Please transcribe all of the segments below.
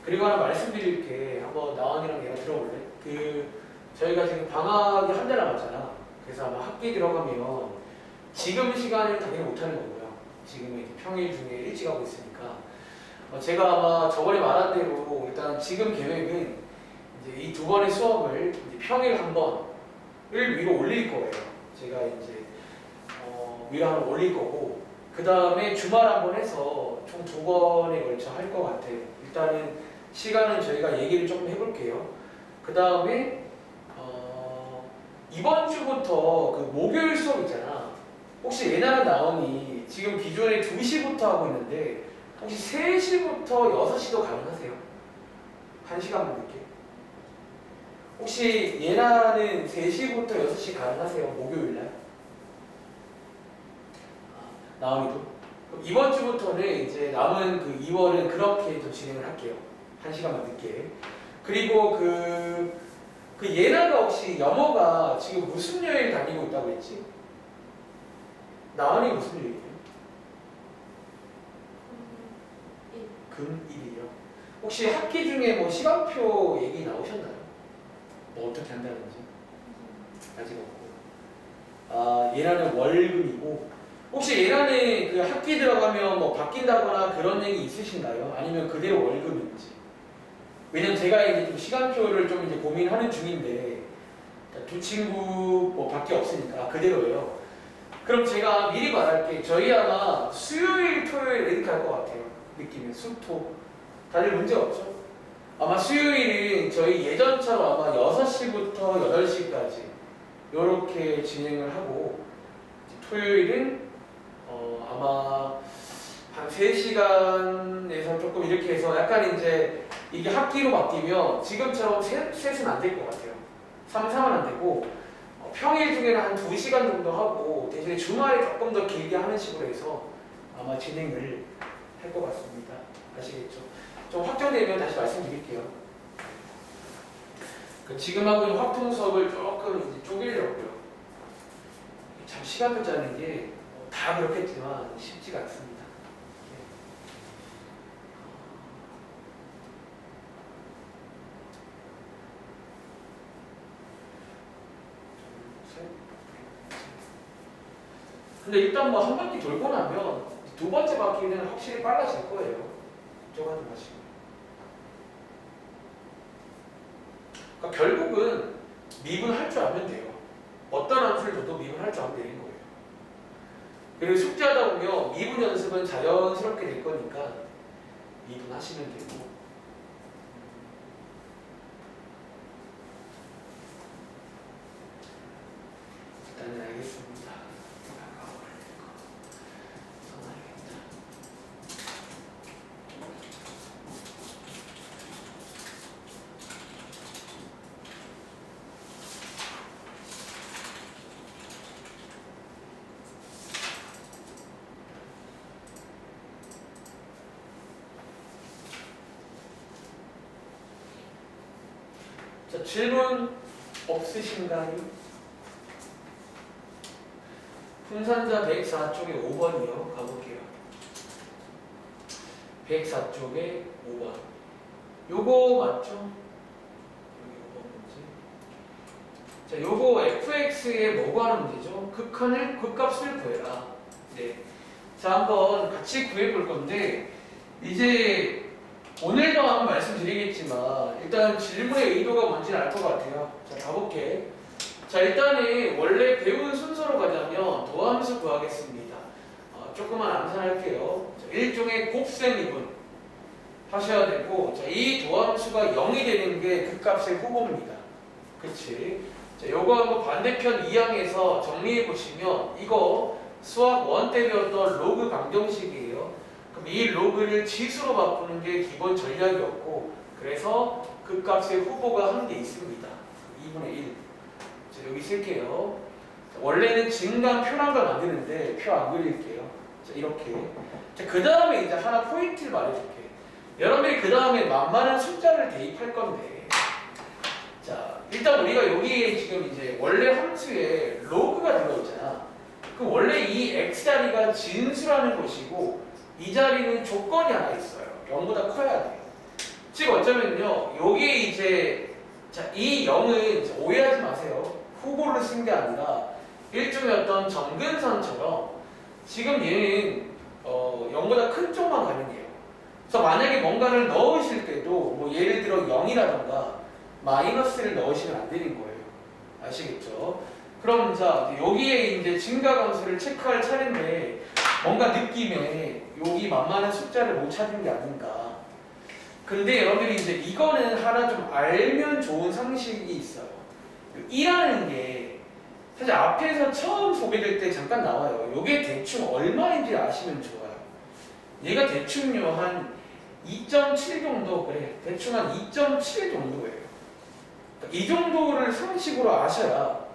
그리고 하나 말씀드릴 게 한번 나원이랑 얘가 들어볼래? 저희가 지금 방학이 한 달 남았잖아. 그래서 아마 학기 들어가면 지금 시간을 당연히 못하는 거고요. 지금은 이제 평일 중에 일찍 하고 있으니까 제가 아마 저번에 말한 대로 일단 지금 계획은 이제 이 두 번의 수업을 이제 평일 한 번을 위로 올릴 거예요. 제가 이제 위로 한번 올릴 거고 그 다음에 주말 한 번 해서 총 두 번에 걸쳐 할 것 같아요. 일단은 시간은 저희가 얘기를 조금 해볼게요. 그 다음에 이번 주부터 그 목요일 수업 있잖아. 혹시 예나는 나오니 지금 기존에 2시부터 하고 있는데 혹시 3시부터 6시도 가능하세요? 1시간만 늦게. 혹시 예나는 3시부터 6시 가능하세요? 목요일날? 나오니도? 그럼 이번 주부터는 이제 남은 그 2월은 그렇게 좀 진행을 할게요. 1시간만 늦게. 그리고 그 예나가 혹시 영어가 지금 무슨 요일 다니고 있다고 했지? 나은이 무슨 요일이에요? 금일이요. 혹시 학기 중에 뭐 시간표 얘기 나오셨나요? 뭐 어떻게 한다는지? 아직 없고. 예나는 월금이고. 혹시 예나는 그 학기 들어가면 뭐 바뀐다거나 그런 얘기 있으신가요? 아니면 그대로 월금인지? 왜냐면 제가 이제 좀 시간표를 좀 이제 고민하는 중인데 두 친구 뭐 밖에 없으니까 그대로예요. 그럼 제가 미리 말할게. 저희 아마 수요일, 토요일 이렇게 할 것 같아요. 느낌이 수토. 다들 문제 없죠? 아마 수요일은 저희 예전처럼 아마 6시부터 8시까지 이렇게 진행을 하고 토요일은 아마 한 3시간에서 조금 이렇게 해서 약간 이제 이게 학기로 바뀌면 지금처럼 셋은 안 될 것 같아요. 3, 4는 안 되고 평일 중에는 한 2시간 정도 하고 대신에 주말에 조금 더 길게 하는 식으로 해서 아마 진행을 할 것 같습니다. 아시겠죠? 좀 확정되면 다시 말씀드릴게요. 지금 하고 있는 확통 수업을 조금 이제 쪼개려고요. 참 시간표 짜는 게 다 그렇겠지만 쉽지가 않습니다. 근데 일단 뭐 한 바퀴 돌고 나면 두 번째 바퀴는 확실히 빨라질 거예요. 걱정하지 마시고. 그러니까 결국은 미분할 줄 알면 돼요. 어떤 함수를 줘도 미분할 줄 알면 되는 거예요. 그리고 숙제하다 보면 미분 연습은 자연스럽게 될 거니까 미분하시면 되고. 일단은 알겠습니다. 자, 질문 없으신가요? 풍산자 104쪽에 5번이요. 가볼게요. 104쪽에 5번. 요거 맞죠? 여기 5번 문제. 자, 요거 fx에 뭐고 하는 문제죠? 극값을 구해라. 네. 자, 한번 같이 구해볼 건데, 이제 오늘도 한번 말씀드리겠지만 일단 질문의 의도가 뭔지는 알 것 같아요. 자, 가볼게. 자, 일단은 원래 배운 순서로 가자면 도함수 구하겠습니다. 조금만 암산할게요. 자, 일종의 곱셈이분 하셔야 되고, 자, 이 도함수가 0이 되는 게 극값의 후보입니다. 그치? 자, 요거 한번 반대편 2항에서 정리해 보시면 이거 수학 1 때 배웠던 로그 방정식이에요. 그럼 이 로그를 지수로 바꾸는 게 기본 전략이었고, 그래서 극값의 후보가 한 개 있습니다. 2분의 1. 자, 여기 쓸게요. 자, 원래는 증강 표란 걸 만드는데 표 안 그릴게요. 자, 이렇게. 자, 그 다음에 이제 하나 포인트를 말해줄게. 여러분들이 그 다음에 만만한 숫자를 대입할 건데, 자, 일단 우리가 여기에 지금 이제 원래 함수에 로그가 들어있잖아. 그 원래 이 x자리가 진수라는 것이고 이 자리는 조건이 하나 있어요. 0보다 커야 돼요. 즉 어쩌면요, 요게 이제 자, 이 0은 오해하지 마세요. 후보를 쓴 게 아니라 일종의 어떤 점근선처럼 지금 얘는 0보다 큰 쪽만 가능해요. 그래서 만약에 뭔가를 넣으실 때도 뭐 예를 들어 0이라던가 마이너스를 넣으시면 안 되는 거예요. 아시겠죠? 그럼 자 여기에 이제 증가함수를 체크할 차례인데 뭔가 느낌에 여기 만만한 숫자를 못 찾은 게 아닌가. 근데 여러분들이 이제 이거는 하나 좀 알면 좋은 상식이 있어요. 2라는 게 사실 앞에서 처음 소개될 때 잠깐 나와요. 이게 대충 얼마인지 아시면 좋아요. 얘가 대충요 한 2.7 정도, 그래 대충 한 2.7 정도예요. 그러니까 이 정도를 상식으로 아셔야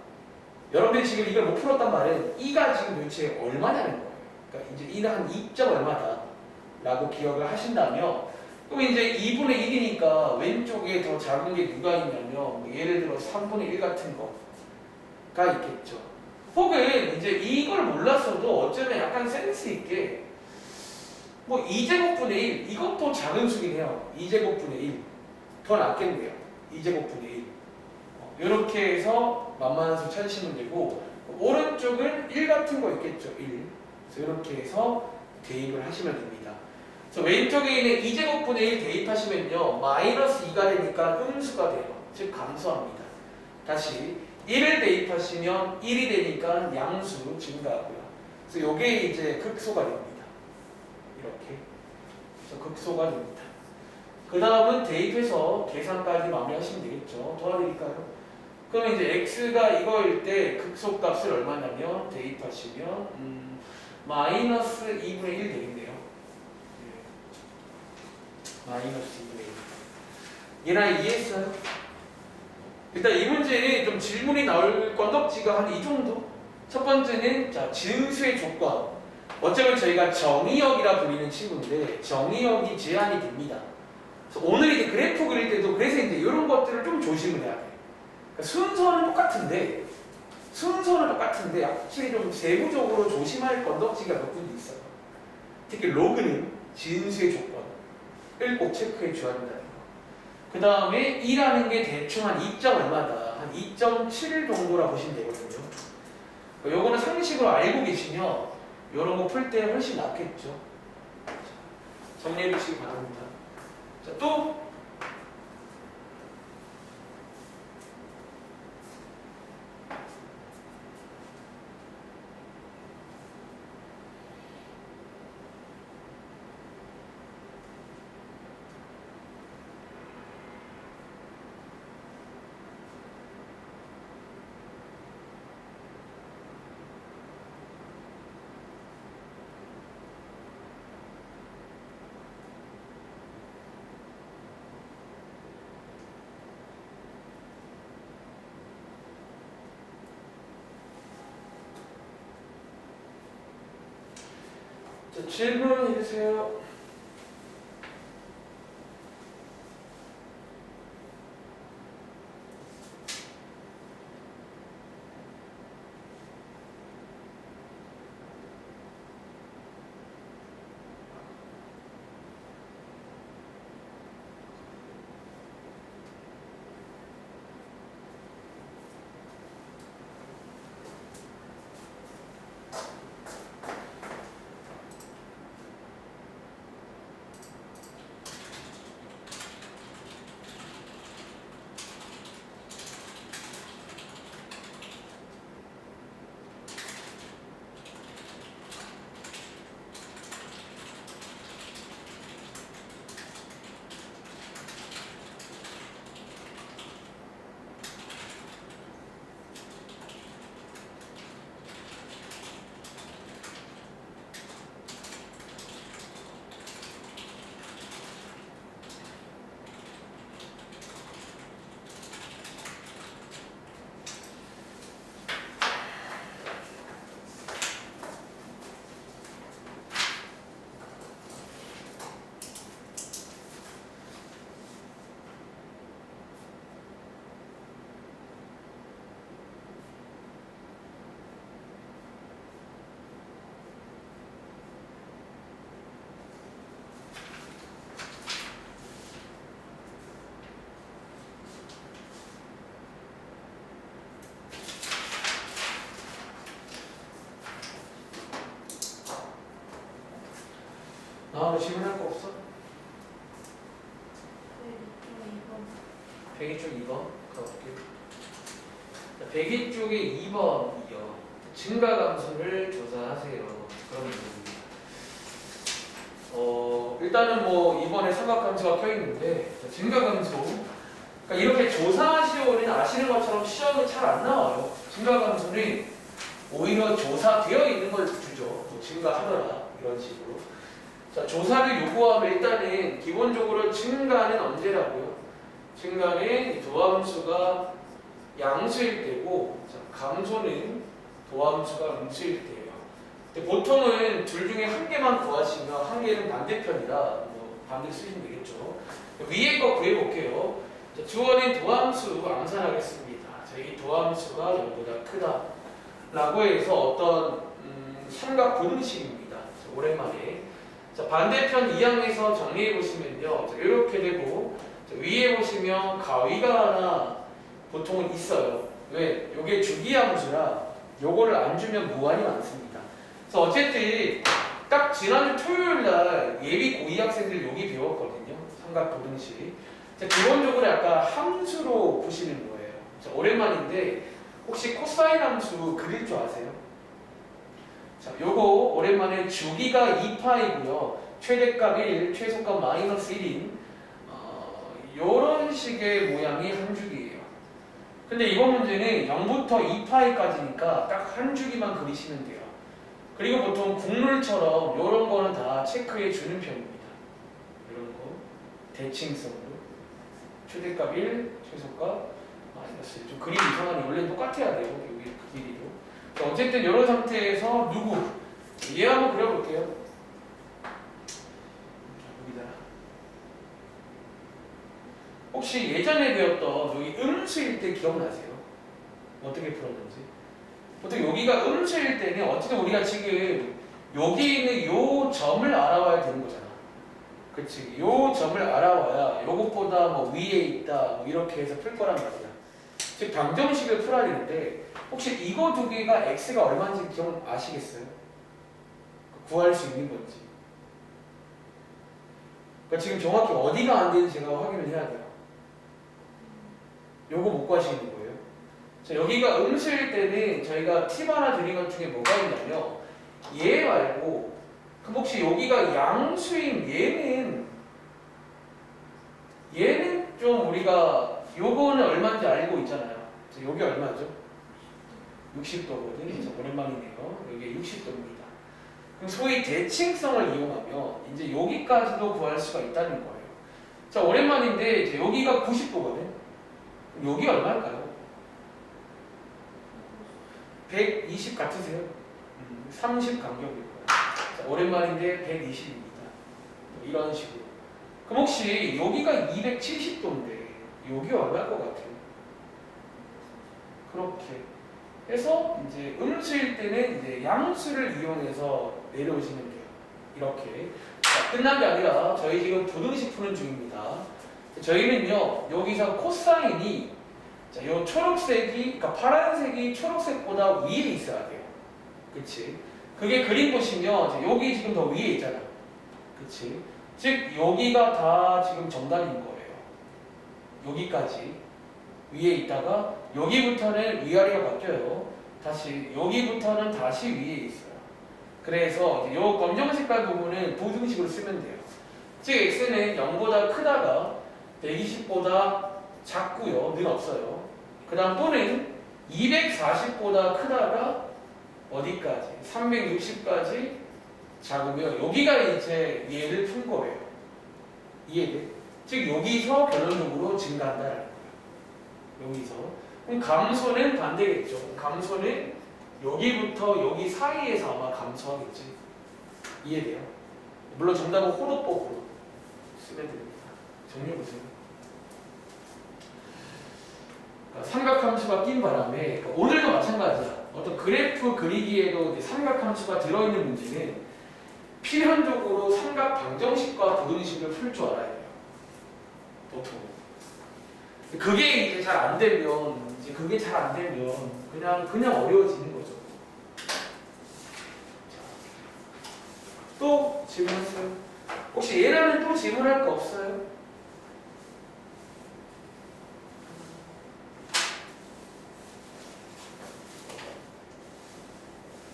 여러분들이 지금 이걸 못 풀었단 말은 2가 지금 도대체 얼마냐는 거예요. 그러니까 이제 2는 한 2점 얼마다 라고 기억을 하신다면 그럼 이제 2분의 1이니까 왼쪽에 더 작은 게 누가 있냐면 뭐 예를 들어 3분의 1 같은 거가 있겠죠. 혹은 이제 이걸 몰랐어도 어쩌면 약간 센스 있게 뭐 2제곱분의 1 이것도 작은 수긴 해요. 2제곱분의 1 더 낫겠네요. 2제곱분의 1 이렇게 해서 만만한 수 찾으시면 되고 오른쪽은 1 같은 거 있겠죠. 1 그래서 이렇게 해서 대입을 하시면 됩니다. 그래서 왼쪽에 있는 2제곱분의 1 대입하시면요 마이너스 2가 되니까 음수가 돼요. 즉 감소합니다. 다시 1을 대입하시면 1이 되니까 양수 증가하고요. 그래서 이게 이제 극소가 됩니다. 이렇게 그래서 극소가 됩니다. 그 다음은 대입해서 계산까지 마무리하시면 되겠죠. 도와드릴까요? 그럼 이제 x가 이거일 때 극소값을 얼마냐면 대입하시면 마이너스 2분의 1 되겠네요. 마이너스 2분의 1. 얘나 이해했어요? 일단 이 문제는 좀 질문이 나올 건덕지가 한 이 정도? 첫 번째는 자 증수의 조건. 어쩌면 저희가 정의역이라 불리는 친구인데 정의역이 제한이 됩니다. 그래서 오늘 이제 그래프 그릴 때도 그래서 이제 이런 것들을 좀 조심을 해야 돼요. 그러니까 순서는 똑같은데 확실히 좀 세부적으로 조심할 건덕지가 몇 군데 있어요. 특히 로그는 진수의 조건을 꼭 체크해 줘야 된다는 거. 그 다음에 2라는 게 대충 한 2점 얼마다 한 2.7 정도라 보시면 되거든요. 요거는 상식으로 알고 계시면 이런 거 풀 때 훨씬 낫겠죠. 정리해 주시기 바랍니다. 자, 또 질문해 주세요. 너 질문할 거 없어? 102쪽 2번 가볼게요. 102쪽에 2번이요. 증가 감소를 조사하세요. 그런 부분입니다. 일단은 뭐 이번에 삼각함수가 껴있는데 증가 감소. 그러니까 이렇게 조사하시오는 아시는 것처럼 시험에 잘 안 나와요. 증가 감소는 오히려 조사되어 있는 걸 주죠. 뭐 증가하더라 이런 식으로. 자, 조사를 요구하면 일단은 기본적으로 증가는 언제라고요? 증가는 도함수가 양수일 때고, 자, 감소는 도함수가 음수일 때예요. 근데 보통은 둘 중에 한 개만 구하시면 한 개는 반대편이라 뭐 반대로 쓰시면 되겠죠. 위에 거 구해볼게요. 자, 주어는 도함수 암산하겠습니다. 자, 이 도함수가 0보다 크다 라고 해서 어떤 삼각 부등식입니다. 자, 오랜만에. 자, 반대편 2항에서 정리해 보시면요. 자, 이렇게 되고, 자, 위에 보시면 가위가 하나 보통은 있어요. 왜? 요게 주기함수라 요거를 안 주면 무한이 많습니다. 그래서 어쨌든 딱 지난주 토요일날 예비 고2 학생들 여기 배웠거든요. 삼각 부등식. 자, 기본적으로 약간 함수로 보시는 거예요. 자, 오랜만인데 혹시 코사인 함수 그릴 줄 아세요? 자, 요거 오랜만에 주기가 2파이고요. 최대값 1, 최소값 마이너스 1인 요런 식의 모양이 한 주기예요. 근데 이번 문제는 0부터 2파이까지니까 딱 한 주기만 그리시면 돼요. 그리고 보통 국룰처럼 요런 거는 다 체크해 주는 편입니다. 이런 거 대칭성으로 최대값 1, 최소값 마이너스 1. 좀 그림이 이상하니 원래는 똑같아야 돼요. 여기 그 길이로. 자, 어쨌든 이런 상태에서 누구? 얘 한번 그려볼게요. 여기다. 혹시 예전에 배웠던 여기 음수일 때 기억나세요? 어떻게 풀었는지? 보통 여기가 음수일 때는 어쨌든 우리가 지금 여기 있는 요 점을 알아와야 되는 거잖아. 그치? 요 점을 알아와야 요것보다 뭐 위에 있다 뭐 이렇게 해서 풀 거란 말이야. 즉 방정식을 풀어야 되는데 혹시 이거 두 개가 x가 얼마인지 기억 아시겠어요? 구할 수 있는 건지. 그러니까 지금 정확히 어디가 안 되는지 제가 확인을 해야 돼요. 요거 못 구하시는 거예요. 자, 여기가 음수일 때는 저희가 팁 하나 드린 것 중에 뭐가 있냐면 얘 말고 그럼 혹시 여기가 양수인 얘는 좀 우리가 요거는 얼마인지 알고 있잖아요. 자, 여기 얼마죠? 60도거든요. 오랜만이네요. 여기 60도입니다. 그럼 소위 대칭성을 이용하면 이제 여기까지도 구할 수가 있다는 거예요. 자, 오랜만인데 이제 여기가 90도거든. 여기 얼마일까요? 120 같으세요? 30 간격일 거예요. 자, 오랜만인데 120입니다. 이런 식으로. 그럼 혹시 여기가 270도인데 여기 얼마일 것 같아요? 그렇게 해서 이제 음수일 때는 이제 양수를 이용해서 내려오시면 돼요. 이렇게. 자, 끝난 게 아니라 저희 지금 부등식 푸는 중입니다. 저희는요 여기서 코사인이 자, 요 초록색이 그러니까 파란색이 초록색보다 위에 있어야 돼요. 그치? 그게 그림 보시면 이제 여기 지금 더 위에 있잖아. 그치? 즉 여기가 다 지금 정답인 거예요. 여기까지 위에 있다가 여기부터는 위아래가 바뀌어요. 다시 여기부터는 다시 위에 있어요. 그래서 이제 요 검정 색깔 부분은 부등식으로 쓰면 돼요. 즉 x는 0보다 크다가 120보다 작고요. 는 없어요. 그 다음 또는 240보다 크다가 어디까지? 360까지 작으면 여기가 이제 얘를 푼 거예요. 이해돼? 즉 여기서 결론적으로 증가한다는 거예요. 여기서. 그럼 감소는 반대겠죠. 감소는 여기부터 여기 사이에서 아마 감소하겠지. 이해돼요? 물론 정답은 호도법으로 쓰면 됩니다. 정리해보세요. 삼각함수가 낀 바람에 오늘도 마찬가지야. 어떤 그래프 그리기에도 삼각함수가 들어있는 문제는 필연적으로 삼각 방정식과 부등식을 풀 줄 알아야 돼요. 보통. 그게 이제 잘 안 되면 그냥 어려워지는 거죠. 자, 또 질문하세요. 혹시 얘라는 또 질문할 거 없어요?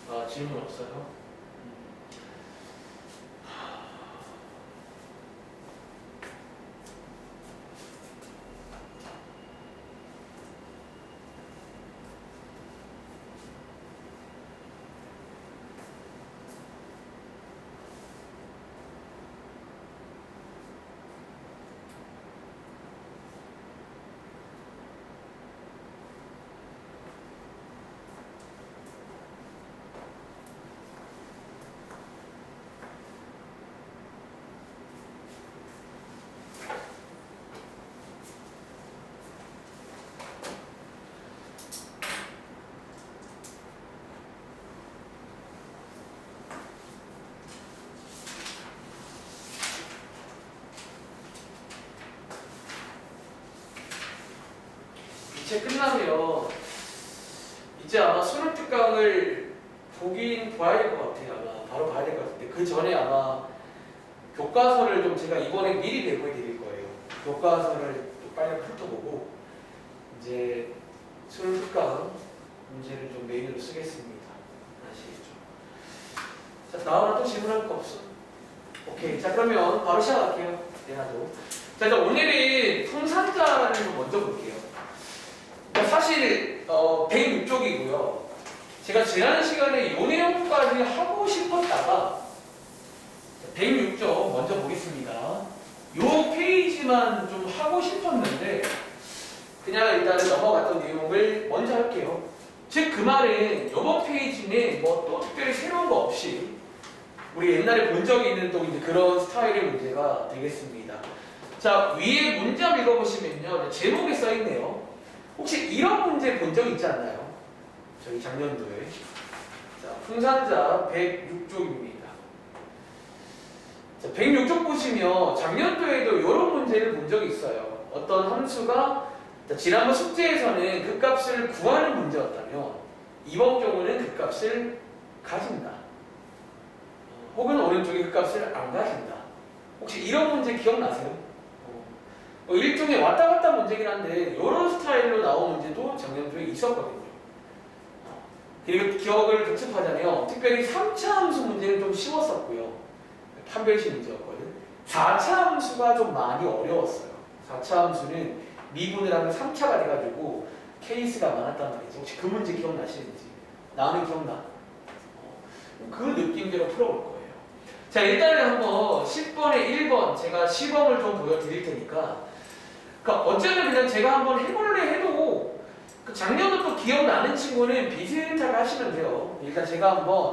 아, 질문 없어요? 이제 끝나면 이제 아마 수능 특강을 보긴 봐야 될 것 같아요. 아마 바로 봐야 될 것 같은데 그 전에 아마 교과서를 좀 제가 이번에 미리 배포해 드릴 거예요. 교과서를 또 빨리 훑어보고 이제 수능 특강 문제를 좀 메인으로 쓰겠습니다. 아시겠죠? 자, 나오나 또 질문할 거 없어? 오케이. 자, 그러면 바로 시작할게요. 내가도. 자, 일단 오늘은 통산자를 좀 먼저 볼게요. 사실 106쪽이고요. 제가 지난 시간에 이 내용까지 하고 싶었다가 106쪽 먼저 보겠습니다. 이 페이지만 좀 하고 싶었는데 그냥 일단은 넘어갔던 내용을 먼저 할게요. 즉 그 말은 이번 페이지는 뭐 또 특별히 새로운 거 없이 우리 옛날에 본 적이 있는 또 이제 그런 스타일의 문제가 되겠습니다. 자, 위에 문제 한번 읽어보시면요. 제목에 써있네요. 혹시 이런 문제 본 적 있지 않나요? 저희 작년도에. 자, 풍산자 106쪽입니다. 자, 106쪽 보시면 작년도에도 이런 문제를 본 적이 있어요. 어떤 함수가 지난번 숙제에서는 그 값을 구하는 문제였다면 이번 경우는 그 값을 가진다. 혹은 오른쪽에 그 값을 안 가진다. 혹시 이런 문제 기억나세요? 일종의 왔다 갔다 문제긴 한데 이런 스타일로 나온 문제도 작년도에 있었거든요. 그리고 기억을 복습하자면 특별히 3차 함수 문제는 좀 쉬웠었고요. 판별식 문제였거든. 4차 함수가 좀 많이 어려웠어요. 4차 함수는 미분을 하면 3차가 돼가지고 케이스가 많았단 말이죠. 혹시 그 문제 기억나시는지? 나는 기억나? 그 느낌대로 풀어볼 거예요. 자, 일단은 한번 10번에 1번 제가 시범을 좀 보여드릴 테니까 그러니까 어쩌면 그냥 제가 한번 해볼래 해도 그 작년도 또 기억나는 친구는 비슷하게 하시면 돼요. 일단 제가 한번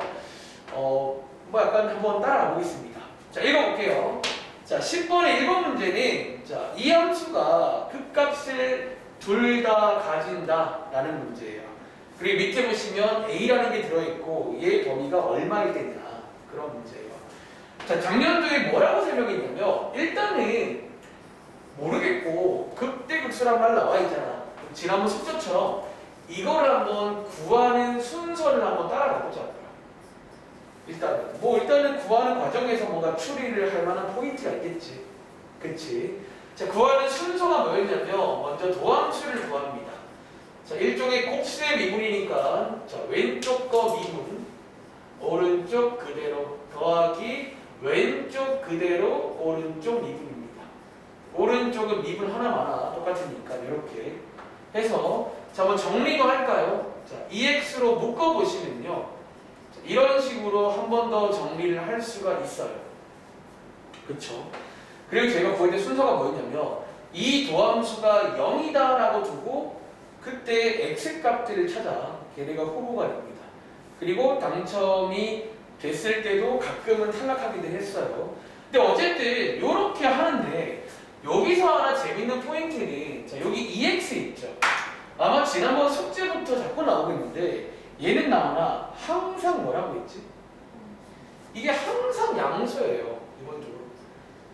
뭐 약간 한번 따라가 보겠습니다. 자, 읽어볼게요. 자, 10번의 1번 문제는 자, 이 함수가 극값을 둘 다 가진다 라는 문제예요. 그리고 밑에 보시면 A라는 게 들어있고 얘의 범위가 얼마일 때냐 그런 문제예요. 자, 작년도에 뭐라고 설명했냐면 일단은 모르겠고 극대극소란 말 나와 있잖아. 지난번 숙제처럼 이거를 한번 구하는 순서를 한번 따라가 보자고요. 일단은 구하는 과정에서 뭔가 추리를 할 만한 포인트가 있겠지. 그치? 자, 구하는 순서가 뭐였냐면 먼저 도함수를 구합니다. 자, 일종의 곱수의 미분이니까 자, 왼쪽 거 미분, 오른쪽 그대로 더하기 왼쪽 그대로 오른쪽 미분입니다. 오른쪽은 미분 하나만 똑같으니까 이렇게 해서 자, 한번 정리도 할까요? 자, EX로 묶어보시면요. 자, 이런 식으로 한 번 더 정리를 할 수가 있어요. 그쵸? 그리고 제가 구할 때 순서가 뭐였냐면 이 도함수가 0이다 라고 두고 그때 X값들을 찾아 걔네가 후보가 됩니다. 그리고 당첨이 됐을 때도 가끔은 탈락하기도 했어요. 근데 어쨌든 이렇게 하는데 여기서 하나 재밌는 포인트는 자, 여기 EX 있죠. 아마 지난번 숙제부터 자꾸 나오고 있는데 얘는 나오나 항상 뭐라고 했지? 이게 항상 양수예요. 기본적으로.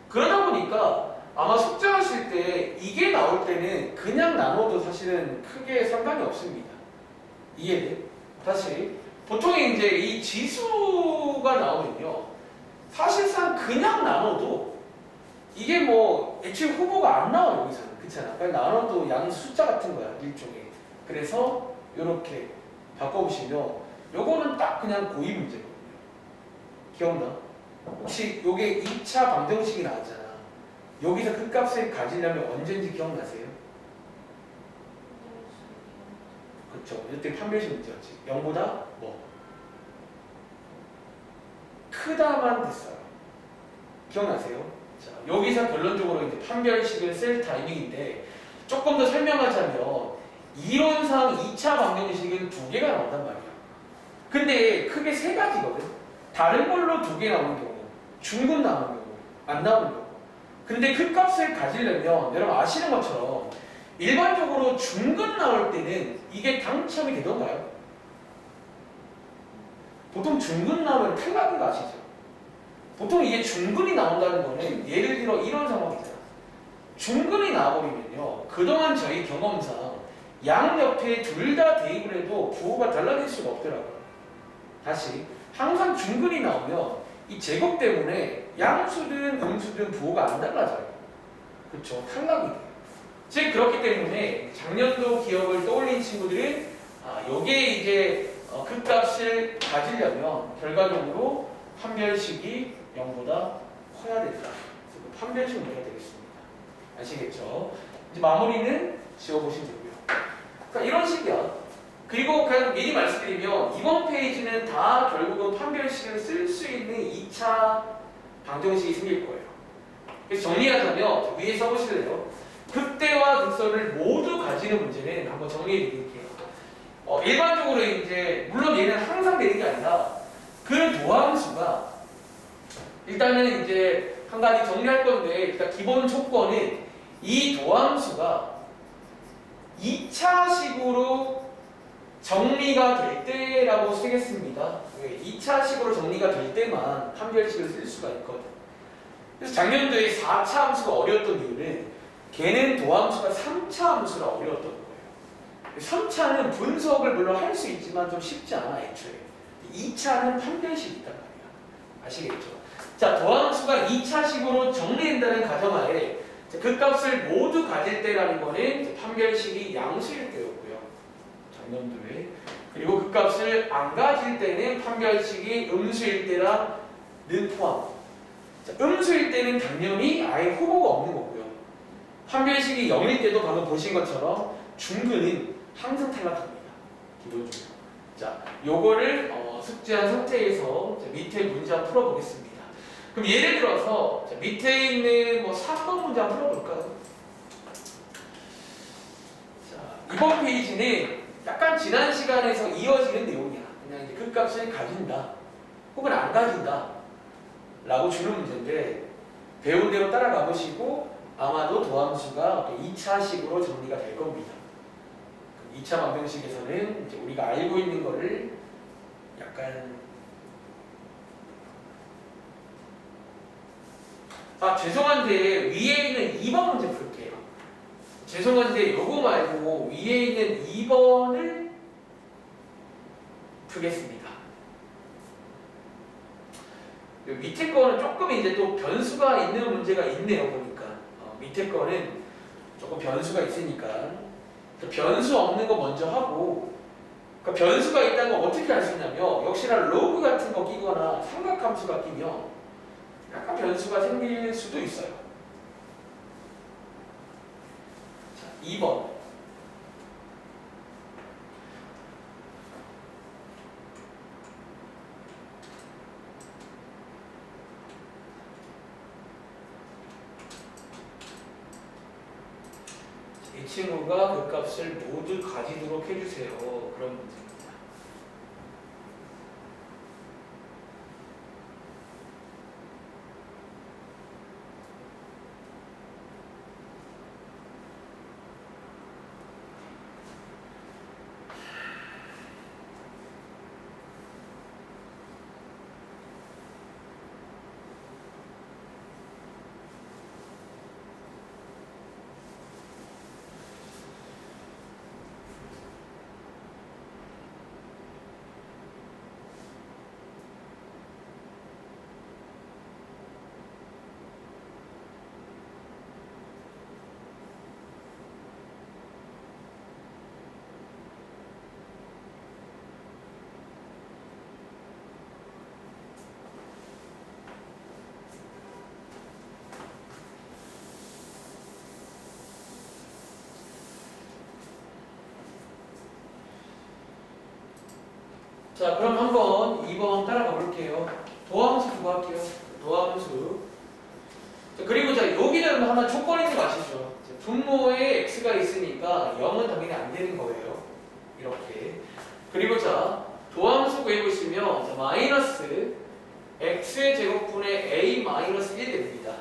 그러다 보니까 아마 숙제하실 때 이게 나올 때는 그냥 나눠도 사실은 크게 상관이 없습니다. 이해돼? 다시 보통 이제 이 지수가 나오면요 사실상 그냥 나눠도 이게 뭐 애초에 후보가 안 나와 여기서는 그렇잖아. 그냥 나눠도 양수 숫자 같은 거야 일종의. 그래서 이렇게 바꿔보시면 요거는 딱 그냥 고의 문제거든요. 기억나? 혹시 요게 2차 방정식이 나왔잖아. 여기서 그 값을 가지려면 언제인지 기억나세요? 그렇죠. 이때 판별식 문제였지. 0보다 뭐? 크다만 됐어요. 기억나세요? 자, 여기서 결론적으로 이제 판별식을 쓸 타이밍인데 조금 더 설명하자면 이론상 2차 방정식은 2개가 나온단 말이야. 근데 크게 3가지거든. 다른 걸로 2개 나오는 경우, 중근 나오는 경우, 안 나오는 경우. 근데 그 값을 가지려면 여러분 아시는 것처럼 일반적으로 중근 나올 때는 이게 당첨이 되던가요? 보통 중근 나오면 탈락인 거 아시죠? 보통 이게 중근이 나온다는 거는 예를 들어 이런 상황이잖아. 중근이 나와버리면요. 그동안 저희 경험상 양 옆에 둘 다 대입을 해도 부호가 달라질 수가 없더라고요. 다시 항상 중근이 나오면 이 제곱 때문에 양수든 음수든 부호가 안 달라져요. 그렇죠? 탈락이 돼요. 즉 그렇기 때문에 작년도 기억을 떠올린 친구들은 요게 이제 그 값을 가지려면 결과적으로 판별식이 0보다 커야 된다. 그래서 그 판별식 문제가 되겠습니다. 아시겠죠? 이제 마무리는 지워보시면 되고요. 그러니까 이런 식이야. 그리고 그냥 미리 말씀드리면 이번 페이지는 다 결국은 판별식을 쓸 수 있는 2차 방정식이 생길 거예요. 그래서 정리하자면 위에 써보실래요? 극대와 극소를 모두 가지는 문제는 한번 정리해 드릴게요. 일반적으로 이제 물론 얘는 항상 되는 게 아니라 그 도함수가 일단은 이제 한 가지 정리할 건데 일단 기본 조건은 이 도함수가 2차식으로 정리가 될 때라고 쓰겠습니다. 2차식으로 정리가 될 때만 판별식을 쓸 수가 있거든. 그래서 작년도에 4차 함수가 어려웠던 이유는 걔는 도함수가 3차 함수라 어려웠던 거예요. 3차는 분석을 물론 할 수 있지만 좀 쉽지 않아 애초에. 2차는 판별식이 있단 말이야. 아시겠죠? 자, 도함수가 2차식으로 정리된다는 가정하에 그 값을 모두 가질 때라는 거는 판별식이 양수일 때였고요. 작년도에. 그리고 그 값을 안 가질 때는 판별식이 음수일 때라는 포함. 자, 음수일 때는 당연히 아예 후보가 없는 거고요. 판별식이 0일 때도 방금 보신 것처럼 중근은 항상 탈락합니다. 기본적으로. 자, 요거를 숙제한 상태에서 밑에 문제 한번 풀어보겠습니다. 그럼 예를 들어서 밑에 있는 3번 문제 한번 풀어볼까요? 자, 이번 페이지는 약간 지난 시간에서 이어지는 내용이야. 그냥 이제 그 값을 가진다 혹은 안 가진다 라고 주는 문제인데 배운 대로 따라가 보시고 아마도 도함수가 2차식으로 정리가 될 겁니다. 2차 방정식에서는 이제 우리가 알고 있는 거를 약간 죄송한데 위에 있는 2번 문제 풀게요. 죄송한데 요거 말고 위에 있는 2번을 풀겠습니다. 밑에 거는 조금 이제 또 변수가 있는 문제가 있네요. 보니까 밑에 거는 조금 변수가 있으니까 변수 없는 거 먼저 하고 그러니까 변수가 있다는 건 어떻게 알 수 있냐면 역시나 로그 같은 거 끼거나 삼각함수가 끼면 약간 변수가 생길 수도 있어요. 자, 2번. 이 친구가 그 값을 모두 가지도록 해주세요. 그런 문제입니다. 자, 그럼 한번 2번 따라가 볼게요. 도함수 구할게요. 도함수. 자, 그리고 자, 여기는 하나 조건 있는 거 아시죠? 자, 분모에 x가 있으니까 0은 당연히 안 되는 거예요. 이렇게. 그리고 자, 도함수 구해보시면 자, 마이너스 x의 제곱분의 a 마이너스 1 됩니다.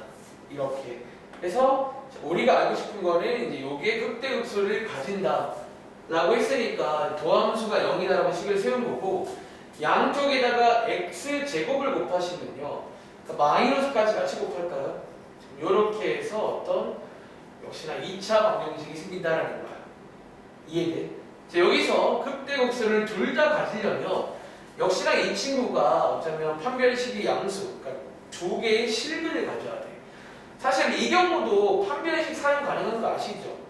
이렇게. 그래서 우리가 알고 싶은 거는 이제 여기에 극대극소를 가진다 라고 했으니까 도함수가 0이다라고 식을 세운 거고, 양쪽에다가 x 제곱을 곱하시면요, 그러니까 마이너스까지 같이 곱할까요? 이렇게 해서 어떤 역시나 2차 방정식이 생긴다라는 거야. 이해돼? 자, 여기서 극대극소를 둘 다 가지려면 역시나 이 친구가 어쩌면 판별식이 양수, 그러니까 두 개의 실근을 가져야 돼. 사실 이 경우도 판별식 사용 가능한 거 아시죠?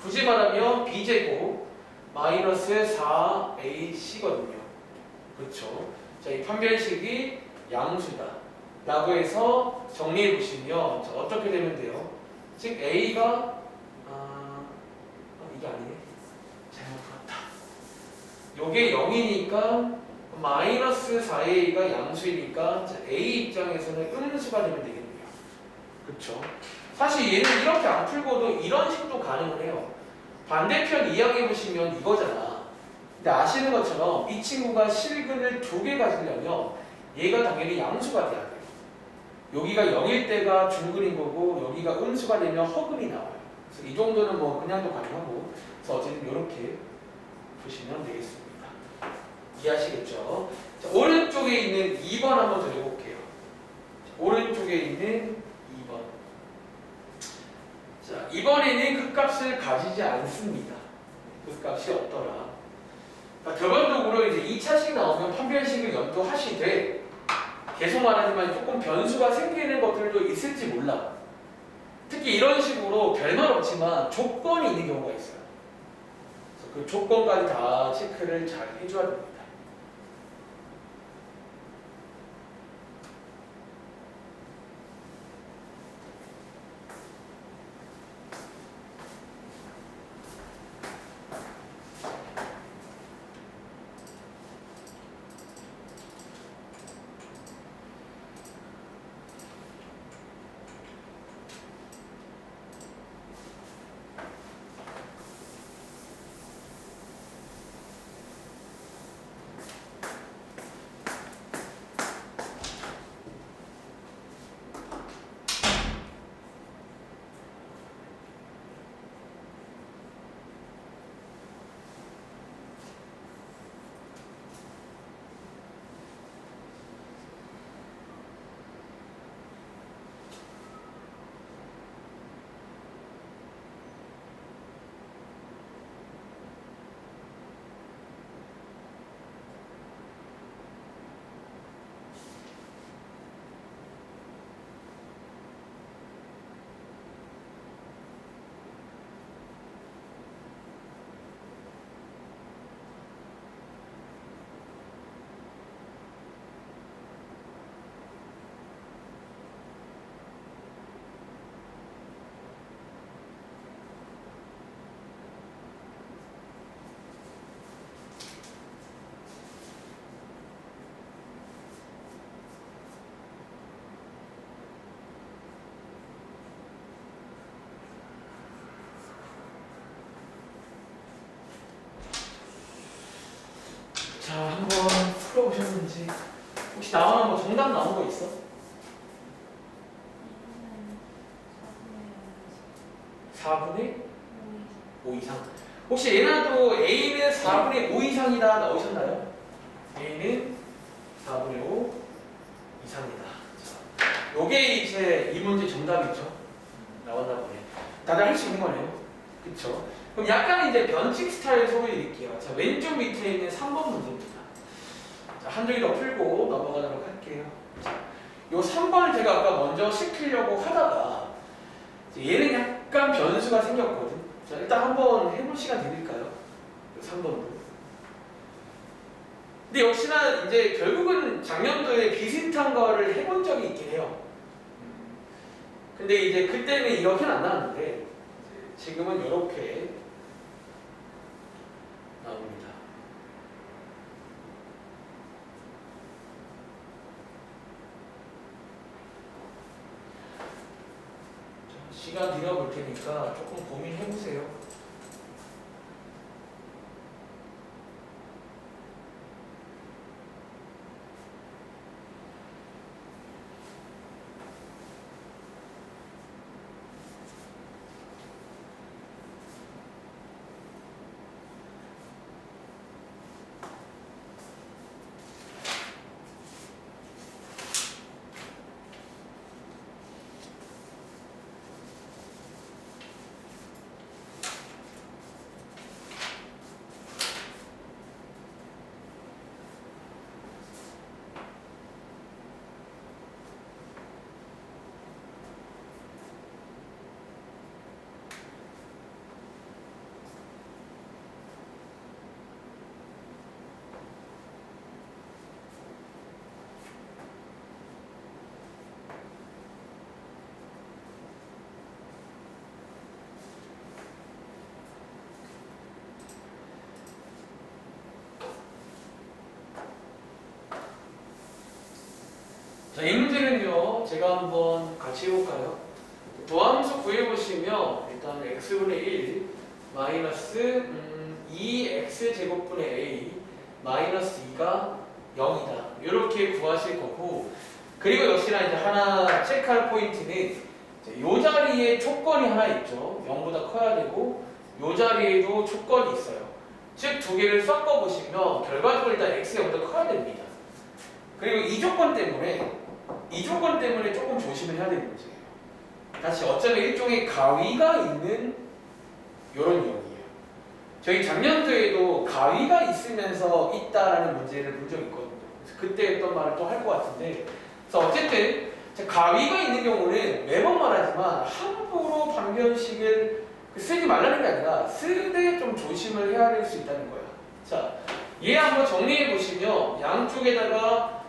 굳이 말하면 b제곱 마이너스 4ac거든요. 그렇죠? 자, 이 판별식이 양수다 라고 해서 정리해 보시면 자, 어떻게 되면 돼요? 즉 a가 이게 아니네. 잘못 풀었다. 요게 0이니까 마이너스 4a가 양수이니까 자, a 입장에서는 음수가 되면 되겠네요. 그렇죠? 사실 얘는 이렇게 안 풀고도 이런 식도 가능을 해요. 반대편 이야기해 보시면 이거잖아. 근데 아시는 것처럼 이 친구가 실근을 두 개 가지려면 얘가 당연히 양수가 돼야 돼요. 여기가 0일 때가 중근인 거고 여기가 음수가 되면 허근이 나와요. 그래서 이 정도는 뭐 그냥도 가능하고, 그래서 어쨌든 이렇게 보시면 되겠습니다. 이해하시겠죠? 자, 오른쪽에 있는 2번 한번 더 해볼게요. 자, 오른쪽에 있는 2번. 자, 이번에는 극값을 가지지 않습니다. 극값이 없더라. 그러니까 결론적으로 이제 2차식 나오면 판별식을 연도하시되, 계속 말하지만 조금 변수가 생기는 것들도 있을지 몰라. 특히 이런 식으로 별말 없지만 조건이 있는 경우가 있어요. 그래서 그 조건까지 다 체크를 잘 해줘야 됩니다. 자, 한번 풀어보셨는지. 혹시 나오는 거 정답 나온 거 있어? 4분의 5 이상. 혹시 얘나도 A는 4분의 5 이상이다 나오셨나요? A는 4분의 5 이상이다. 자, 요게 이제 이 문제 정답이죠. 나왔나 보네. 다들 할 수 있는 거네요. 그쵸? 그럼 약간 이제 변칙 스타일 소개해 드릴게요. 자, 왼쪽 밑에 있는 3번 문제입니다. 자, 한 줄기 더 풀고 넘어가도록 할게요. 자, 요 3번을 제가 아까 먼저 시키려고 하다가 얘는 약간 변수가 생겼거든. 자, 일단 한번 해볼 시간 드릴까요? 3번도. 근데 역시나 이제 결국은 작년도에 비슷한 거를 해본 적이 있긴 해요. 근데 이제 그때는 이렇게는 안 나왔는데 지금은 이렇게 나옵니다. 시간 드려볼 테니까 조금 고민해보세요. 자, 이 문제는요, 제가 한번 같이 해볼까요? 도함수 구해보시면 일단 x분의 1 마이너스 2x제곱분의 a 마이너스 2가 0이다. 이렇게 구하실 거고, 그리고 역시나 이제 하나 체크할 포인트는 이 자리에 조건이 하나 있죠. 0보다 커야 되고, 이 자리에도 조건이 있어요. 즉 두 개를 섞어보시면 결과적으로 일단 x가 0보다 커야 됩니다. 그리고 이 조건 때문에 조금 조심을 해야 되는 문제예요. 다시 어쩌면 일종의 가위가 있는 이런 유형이에요. 저희 작년도에도 가위가 있으면서 있다라는 문제를 본 적이 있거든요. 그래서 그때 했던 말을 또 할 것 같은데, 그래서 어쨌든 가위가 있는 경우는 매번 말하지만 함부로 방정식을 쓰지 말라는 게 아니라 쓰되 좀 조심을 해야 될 수 있다는 거예요. 자, 얘 한번 정리해 보시면 양쪽에다가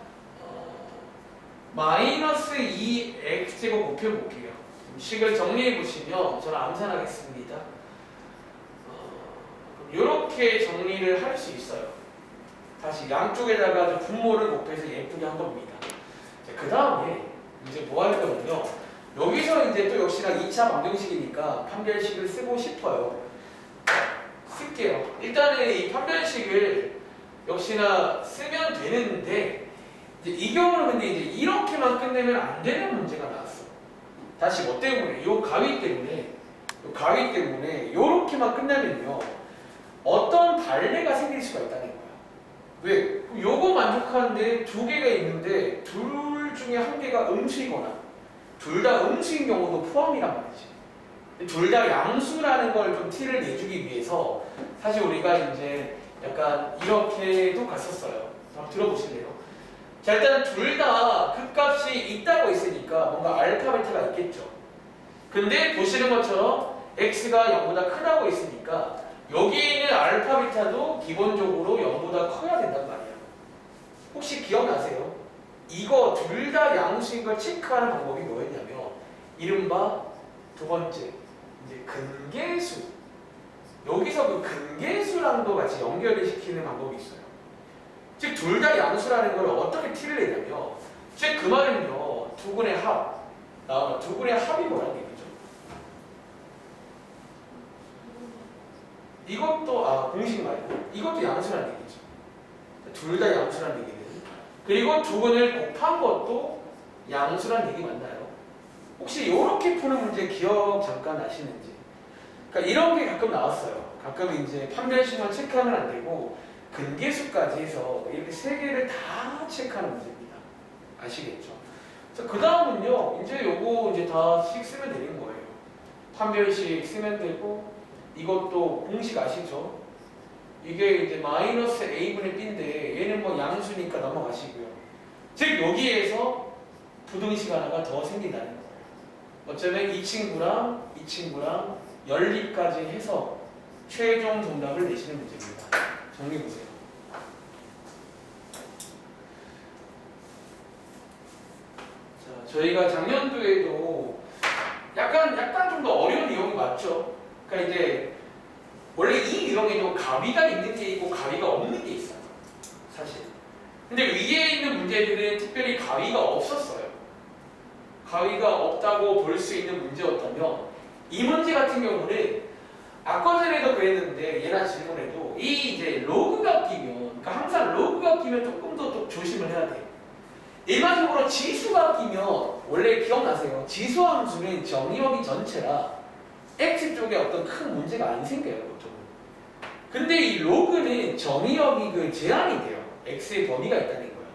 마이너스 2x제곱 곱해볼게요. 식을 정리해 보시면 저는 암산하겠습니다. 이렇게 정리를 할 수 있어요. 다시 양쪽에다가 분모를 곱해서 예쁘게 한 겁니다. 그 다음에 이제 뭐 할 거냐면, 여기서 이제 또 역시나 2차 방정식이니까 판별식을 쓰고 싶어요. 쓸게요. 일단은 이 판별식을 역시나 쓰면 되는데, 이제 이 경우는 근데 이제 이렇게만 끝내면 안 되는 문제가 나왔어. 다시 뭐 때문에? 요 가위 때문에 요렇게만 끝내면요, 어떤 발레가 생길 수가 있다는 거야. 왜? 요거 만족하는데 두 개가 있는데 둘 중에 한 개가 음수이거나 둘 다 음수인 경우도 포함이란 말이지. 둘 다 양수라는 걸 좀 티를 내주기 위해서 사실 우리가 이제 약간 이렇게도 갔었어요. 한번 들어보실래요? 자, 일단 둘 다 극값이 있다고 있으니까 뭔가 알파 베타가 있겠죠. 근데 보시는 것처럼 x가 0보다 크다고 있으니까 여기 있는 알파 베타도 기본적으로 0보다 커야 된단 말이야. 혹시 기억나세요? 이거 둘 다 양수인 걸 체크하는 방법이 뭐였냐면, 이른바 두 번째 이제 근계수. 여기서 그 근계수랑도 같이 연결을 시키는 방법이 있어요. 즉 둘 다 양수라는 걸 어떻게 티를 내냐면, 즉 그 말은요, 두근의 합. 두근의 합이 뭐라는 얘기죠? 이것도 공식 말고 이것도 양수라는 얘기죠. 둘 다 양수라는 얘기는. 그리고 두근을 곱한 것도 양수라는 얘기 맞나요? 혹시 이렇게 푸는 문제 기억 잠깐 나시는지? 그러니까 이런 게 가끔 나왔어요. 가끔 이제 판별식만 체크하면 안 되고 근계수까지 해서 이렇게 세 개를 다 체크하는 문제입니다. 아시겠죠? 그 다음은요, 이제 요거 이제 다 식 쓰면 되는 거예요. 판별식 쓰면 되고, 이것도 공식 아시죠? 이게 이제 마이너스 a분의 b인데 얘는 뭐 양수니까 넘어가시고요. 즉 여기에서 부등식 하나가 더 생긴다는 거예요. 어쩌면 이 친구랑 연립까지 해서 최종 정답을 내시는 문제입니다. 정리해보세요. 자, 저희가 작년도에도 약간 좀 더 어려운 유형이 맞죠? 그러니까 이제 원래 이 유형에도 가위가 있는 게 있고 가위가 없는 게 있어요. 사실. 근데 위에 있는 문제들은 특별히 가위가 없었어요. 가위가 없다고 볼 수 있는 문제였다면 이 문제 같은 경우는 아까 전에도 그랬는데 얘나 질문에도 이 이제 로그가 끼면 그러니까 항상 로그가 끼면 조금 더 또 조심을 해야 돼. 일반적으로 지수가 끼면 원래 기억나세요? 지수 함수는 정의역이 전체라 x 쪽에 어떤 큰 문제가 안 생겨요 보통은. 근데 이 로그는 정의역이 그 제한이 돼요. x의 범위가 있다는 거야.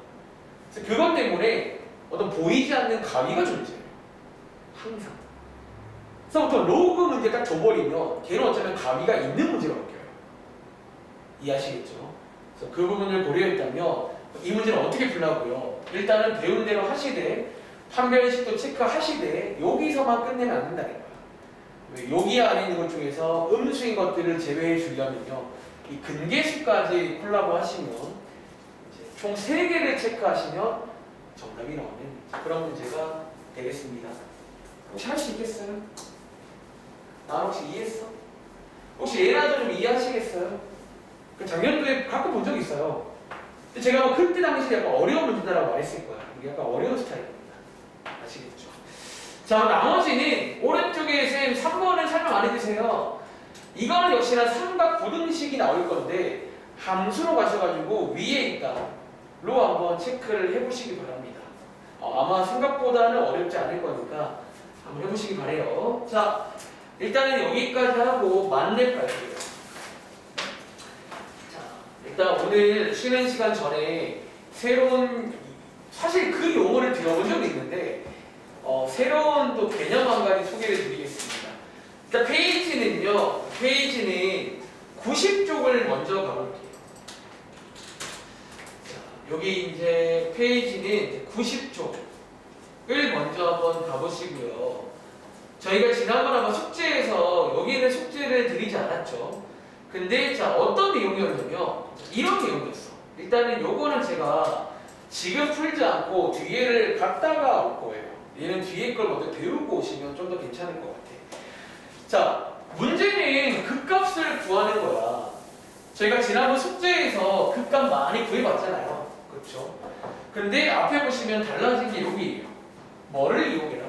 그래서 그것 때문에 어떤 보이지 않는 가위가 존재해요. 항상. 그래서 보통 로그 문제 딱 줘버리면 걔는 어쩌면 가위가 있는 문제가 바뀌어요. 이해하시겠죠? 그래서 그 부분을 고려했다면 이 문제는 어떻게 풀라고요? 일단은 배운 대로 하시되 판별식도 체크하시되 여기서만 끝내면 안 된다는 거야. 왜? 여기 안에 있는 것 중에서 음수인 것들을 제외해 주려면요. 이 근계수까지 콜라보 하시면 이제 총 3개를 체크하시면 정답이 나오는 그런 문제가 되겠습니다. 혹시 할 수 있겠어요? 나 혹시 이해했어? 혹시 얘라도 좀 이해하시겠어요? 그 작년도에 가끔 본 적 있어요. 근데 제가 뭐 그때 당시에 약간 어려운 문제다라고 말했을 거야. 이게 약간 어려운 스타일입니다. 아시겠죠? 자, 나머지는 오른쪽에 쌤 3번을 설명 안 해주세요. 이거는 역시나 삼각 부등식이 나올 건데 함수로 가셔가지고 위에 있다 로 한번 체크를 해보시기 바랍니다. 아마 생각보다는 어렵지 않을 거니까 한번 해보시기 바래요. 자, 일단은 여기까지 하고 만렙 갈게요. 자, 일단 오늘 쉬는 시간 전에 새로운 사실 그 용어를 들어본 적이 있는데 새로운 또 개념 한 가지 소개를 드리겠습니다. 일단 페이지는 90쪽을 먼저 가볼게요. 자, 여기 이제 페이지는 90쪽을 먼저 한번 가보시고요. 저희가 지난번 아마 숙제에서 여기는 숙제를 드리지 않았죠. 근데 자, 어떤 내용이었냐면 이런 내용이었어. 일단은 요거는 제가 지금 풀지 않고 뒤에를 갔다가 올 거예요. 얘는 뒤에 걸 먼저 배우고 오시면 좀 더 괜찮을 것 같아. 자, 문제는 극값을 구하는 거야. 저희가 지난번 숙제에서 극값 많이 구해봤잖아요. 그렇죠? 근데 앞에 보시면 달라진 게 여기예요. 뭐를 이용해라?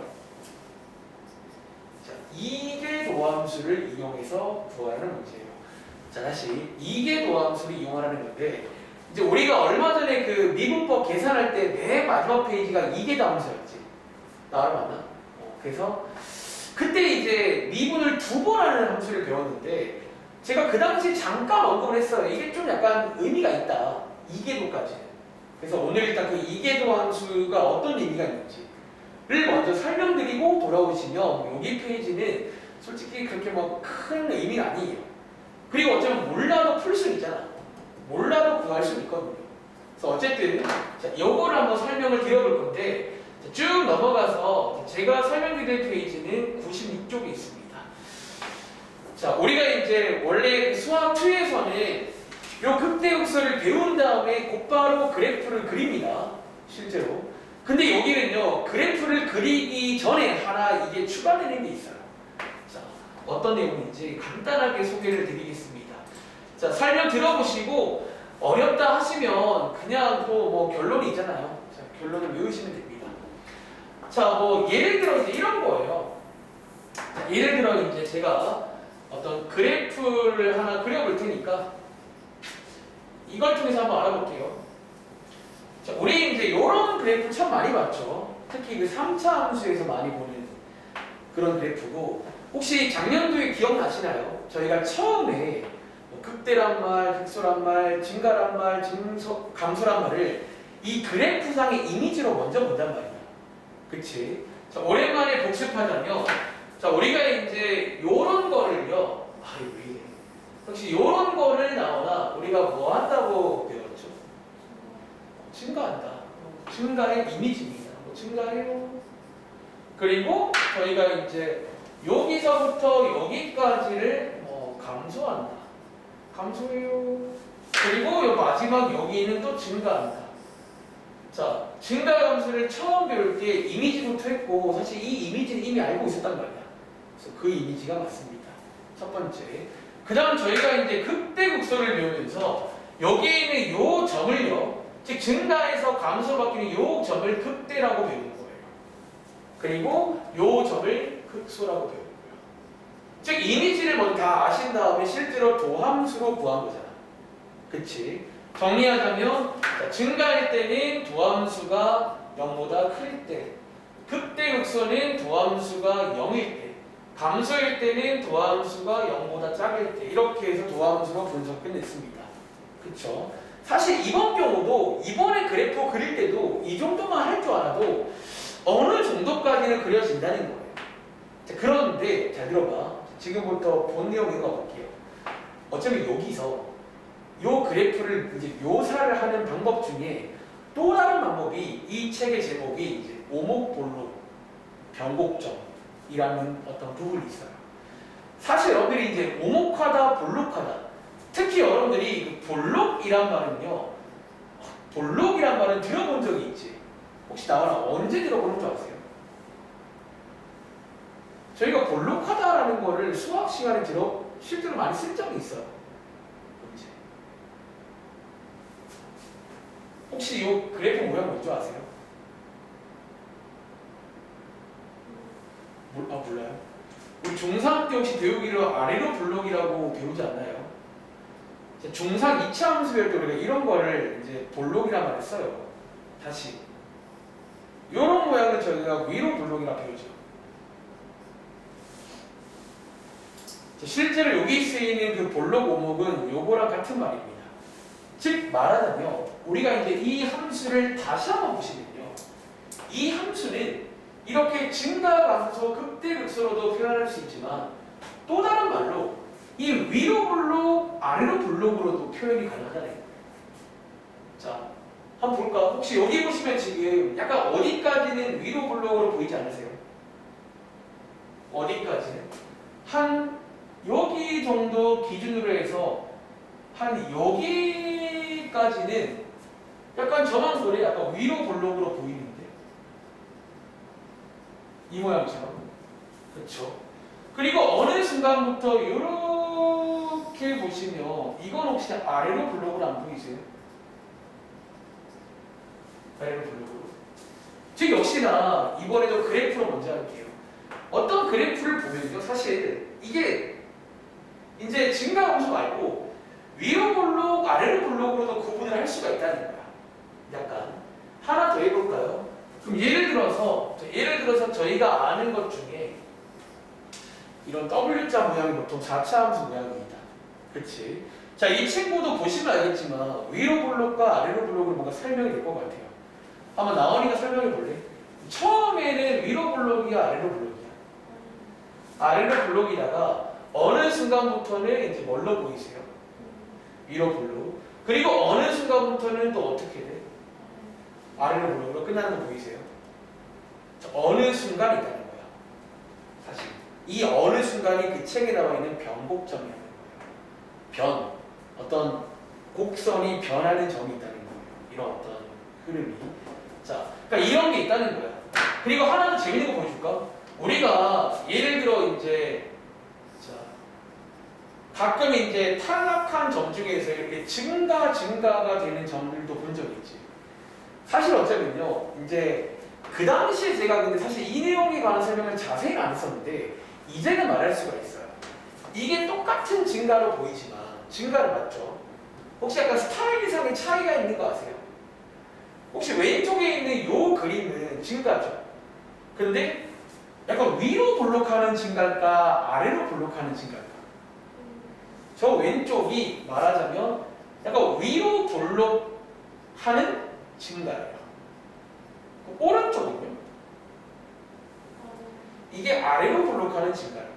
자, 이계도함수를 이용해서 구하라는 문제예요. 자, 다시 이계도함수를 이용하라는 건데 이제 우리가 얼마 전에 그 미분법 계산할 때 맨 마지막 페이지가 이계도함수였지. 나를 맞나? 그래서 그때 이제 미분을 2번 하는 함수를 배웠는데 제가 그 당시 잠깐 언급을 했어요. 이게 좀 약간 의미가 있다. 이계도까지. 그래서 오늘 일단 그 이계도 함수가 어떤 의미가 있는지를 먼저 설명드리고 돌아오시면 여기 페이지는 솔직히 그렇게 뭐 큰 의미가 아니에요. 그리고 어쩌면 몰라도 풀 수 있잖아. 몰라도 구할 수 있거든요. 그래서 어쨌든 자, 요거를 한번 설명을 드려볼 건데 쭉 넘어가서 제가 설명드릴 페이지는 96쪽에 있습니다. 자, 우리가 이제 원래 수학 2에서는 요 극대극소를 배운 다음에 곧바로 그래프를 그립니다. 실제로. 근데 여기는요, 그래프를 그리기 전에 하나 이게 추가되는 게 있어요. 자, 어떤 내용인지 간단하게 소개를 드리겠습니다. 자, 설명 들어보시고 어렵다 하시면 그냥 또 뭐 결론이 있잖아요. 자, 결론을 외우시면 됩니다. 자, 뭐 예를 들어 이제 이런 거예요. 자, 예를 들어 이제 제가 어떤 그래프를 하나 그려볼 테니까 이걸 통해서 한번 알아볼게요. 자, 우리 이제 이런 그래프 참 많이 봤죠. 특히 그 3차 함수에서 많이 보는 그런 그래프고 혹시 작년도에 기억나시나요? 저희가 처음에 뭐 극대란 말, 극소란 말, 증가란 말, 감소란 말을 이 그래프상의 이미지로 먼저 본단 말이야. 그치? 자, 오랜만에 복습하자면 자, 우리가 이제 요런 거를요. 왜 이래? 혹시 요런 거를 나오나 우리가 뭐 한다고 배웠죠? 증가한다. 증가의 이미지입니다. 뭐 증가해요. 그리고 저희가 이제 여기서부터 여기까지를 감소한다. 감소해요. 그리고 요 마지막 여기는 또 증가한다. 자, 증가 함수를 처음 배울 때 이미지부터 했고 사실 이 이미지는 이미 알고 있었단 말이야. 그래서 그 이미지가 맞습니다. 첫 번째. 그 다음 저희가 이제 극대극소를 배우면서 여기에 있는 요 점을요, 즉 증가에서 감소로 바뀌는 요 점을 극대라고 배우는 거예요. 그리고 요 점을 극소라고 배우는 거예요. 즉 이미지를 먼저 다 아신 다음에 실제로 도함수로 구한 거잖아. 그치? 정리하자면 증가할 때는 도함수가 0보다 클 때, 극대극소는 도함수가 0일 때, 감소일 때는 도함수가 0보다 작을 때, 이렇게 해서 도함수로 분석 끝냈습니다. 그쵸? 사실 이번 경우도 이번에 그래프 그릴 때도 이 정도만 할 줄 알아도 어느 정도까지는 그려진다는 거예요. 자, 그런데 잘 들어봐. 지금부터 본 내용 읽어볼게요. 어차피 여기서 요 그래프를 이제 묘사를 하는 방법 중에 또 다른 방법이 이 책의 제목이 이제 오목볼록 변곡점이라는 어떤 부분이 있어요. 사실 여러분들이 이제 오목하다, 볼록하다, 특히 여러분들이 그 볼록이란 말은요, 볼록이란 말은 들어본 적이 있지. 혹시 나와라 언제 들어보는 줄 아세요? 저희가 볼록하다라는 거를 수학 시간에 실제로 많이 쓴 적이 있어요. 언제? 혹시 이 그래프 모양 뭔지 아세요? 몰라요? 우리 중3 때 혹시 배우기를 아래로 볼록이라고 배우지 않나요? 중3 2차 함수 배울 때 우리가 이런 거를 이제 볼록이란 말을 써요. 다시 이런 모양을 저희가 위로 볼록이라고 배우죠. 실제로 여기 쓰이는 그 볼록 오목은 요거랑 같은 말입니다. 즉 말하자면 우리가 이제 이 함수를 다시 한번 보시면요, 이 함수는 이렇게 증가, 감소, 극대, 극소로도 표현할 수 있지만 또 다른 말로 이 위로 볼록, 아래로 볼록으로도 표현이 가능하다는 거예요. 자, 한번 볼까? 혹시 여기 보시면 지금 약간 어디까지는 위로 볼록으로 보이지 않으세요? 어디까지는? 한 여기 정도 기준으로 해서 한 여기까지는 약간 저만 그래 약간 위로 볼록으로 보이는데 이 모양처럼. 그렇죠? 그리고 어느 순간부터 이렇게 보시면 이건 혹시 아래로 볼록으로 안 보이세요? 아래로 볼록으로. 즉 역시나 이번에도 그래프로 먼저 할게요. 어떤 그래프를 보면요, 사실 이게 이제 증가 함수 말고 위로 볼록, 아래로 볼록으로도 구분을 할 수가 있다는 거야. 약간 하나 더 해볼까요? 그럼 예를 들어서 저희가 아는 것 중에 이런 W자 모양이 보통 4차 함수 모양입니다. 그렇지? 자, 이 친구도 보시면 알겠지만 위로 볼록과 아래로 볼록을 뭔가 설명이 될 것 같아요. 한번 나원이가 설명해 볼래? 처음에는 위로 볼록이야, 아래로 볼록이야? 아래로 볼록이다가 어느 순간부터는 이제 뭘로 보이세요? 위로 볼록. 그리고 어느 순간부터는 또 어떻게 돼? 아래로 볼록으로 끝나는 거 보이세요? 어느 순간이라는 거야. 사실 이 어느 순간이 그 책에 나와 있는 변곡점이라는 거예요. 변, 어떤 곡선이 변하는 점이 있다는 거예요. 이런 어떤 흐름이. 자, 그러니까 이런 게 있다는 거야. 그리고 하나 더 재밌는 거 보여줄까? 우리가 예를 들어 이제 가끔 이제 탈락한 점 중에서 이렇게 증가가 되는 점들도 본 적이 있지. 사실 어쩌면요, 이제 그 당시에 제가 근데 사실 이 내용에 관한 설명을 자세히 안 했었는데 이제는 말할 수가 있어요. 이게 똑같은 증가로 보이지만 증가를 맞죠? 혹시 약간 스타일상의 차이가 있는 거 아세요? 혹시 왼쪽에 있는 요 그림은 증가죠. 근데 약간 위로 볼록하는 증가일까 아래로 볼록하는 증가일까? 저 왼쪽이 말하자면 약간 위로 볼록하는 증가예요. 오른쪽은요? 이게 아래로 볼록하는 증가예요.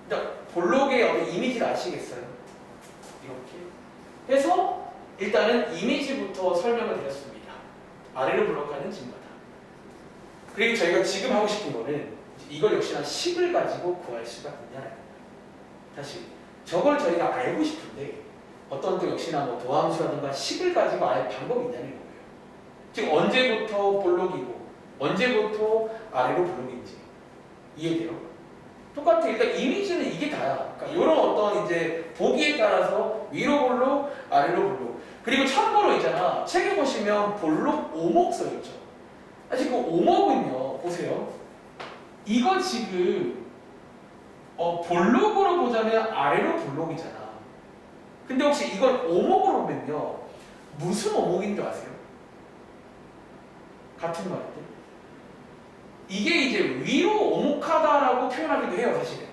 그러니까 볼록의 어떤 이미지를 아시겠어요? 이렇게 해서 일단은 이미지부터 설명을 드렸습니다. 아래로 볼록하는 증가다. 그리고 저희가 지금 하고 싶은 거는 이걸 역시나 식을 가지고 구할 수가 있냐는 거예요. 다시 저걸 저희가 알고 싶은데 어떤 또 역시나 뭐 도함수라든가 식을 가지고 알 방법이 있다는 거예요. 즉 언제부터 볼록이고 언제부터 아래로 볼록인지 이해돼요? 똑같아. 일단 이미지는 이게 다야. 그러니까 이런 어떤 이제 보기에 따라서 위로 볼록, 아래로 볼록. 그리고 참고로 있잖아. 책에 보시면 볼록 오목 써있죠. 사실 그 오목은요, 보세요. 이거 지금 볼록으로 보자면 아래로 볼록이잖아. 근데 혹시 이걸 오목으로 보면요, 무슨 오목인 줄 아세요? 같은 말인데 이게 이제 위로 오목하다라고 표현하기도 해요, 사실은.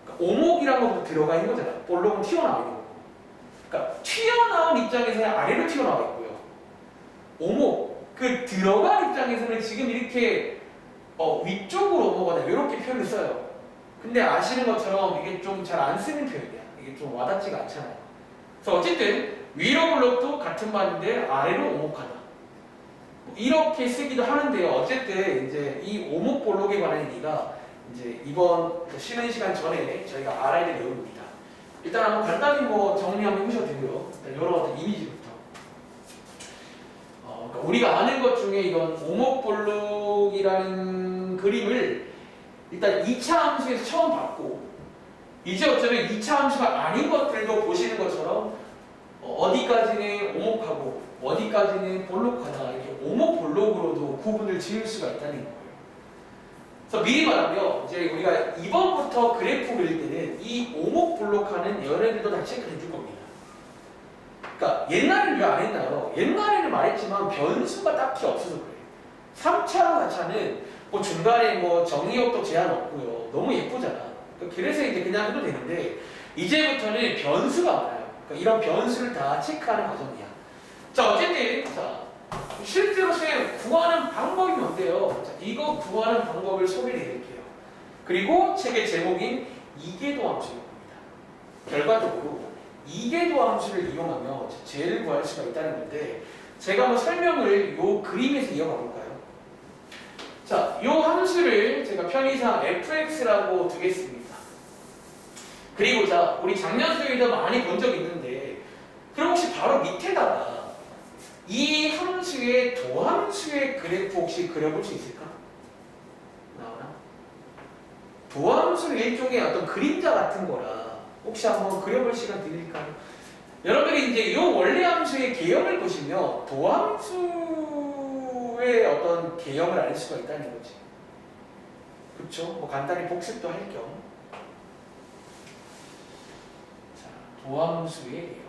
그러니까 오목이란 것도 들어가 있는 거잖아. 볼록은 튀어나와 있는 거고. 그러니까 튀어나온 입장에서는 아래로 튀어나와 있고요. 오목, 그 들어간 입장에서는 지금 이렇게 위쪽으로 오목하다 이렇게 표현을 써요. 근데 아시는 것처럼 이게 좀 잘 안 쓰는 표현이야. 이게 좀 와닿지가 않잖아요. 그래서 어쨌든 위로 볼록도 같은 말인데 아래로 오목하다. 이렇게 쓰기도 하는데요. 어쨌든 이제 이 오목 볼록에 관한 얘기가 이제 이번 쉬는 시간 전에 저희가 알아야 될 내용입니다. 일단 한번 간단히 정리 한번 해보셔도 되고요. 여러 어떤 이미지부터. 그러니까 우리가 아는 것 중에 이건 오목 볼록이라는 그림을 일단 2차 함수에서 처음 봤고, 이제 어쩌면 2차 함수가 아닌 것들도 보시는 것처럼 어디까지는 오목하고 어디까지는 볼록하다, 이렇게 오목 볼록으로도 구분을 지을 수가 있다는 거예요. 그래서 미리 말하면 이제 우리가 이번부터 그래프 그릴 때는 이 오목 볼록하는 얘네들도 다 체크해 줄 겁니다. 그러니까 옛날에는 왜 안 했나요? 옛날에는 말했지만 변수가 딱히 없어서 그래요. 3차, 4차는 중간에 정의역도 제한 없고요. 너무 예쁘잖아. 그래서 이제 그냥 해도 되는데 이제부터는 변수가 많아요. 그러니까 이런 변수를 다 체크하는 과정이야. 자, 어쨌든 실제로 선생님 구하는 방법이 뭔데요? 자, 이거 구하는 방법을 소개해 드릴게요. 그리고 책의 제목인 이계도 함수일 겁니다. 결과적으로 이계도 함수를 이용하면 제를 구할 수가 있다는 건데, 제가 설명을 요 그림에서 이어가 볼까요? 자, 요 함수를 제가 편의상 fx라고 두겠습니다. 그리고 자, 우리 작년 수요일에 많이 본 적 있는데, 그럼 혹시 바로 밑에다가 이 함수의 도함수의 그래프 혹시 그려볼 수 있을까? 나오나? 도함수는 일종의 어떤 그림자 같은 거라 혹시 한번 그려볼 시간 드릴까요? 여러분들이 이제 이 원래 함수의 개형을 보시면 도함수의 어떤 개형을 알 수가 있다는 거지. 그렇죠? 간단히 복습도 할 겸. 자, 도함수의 개형.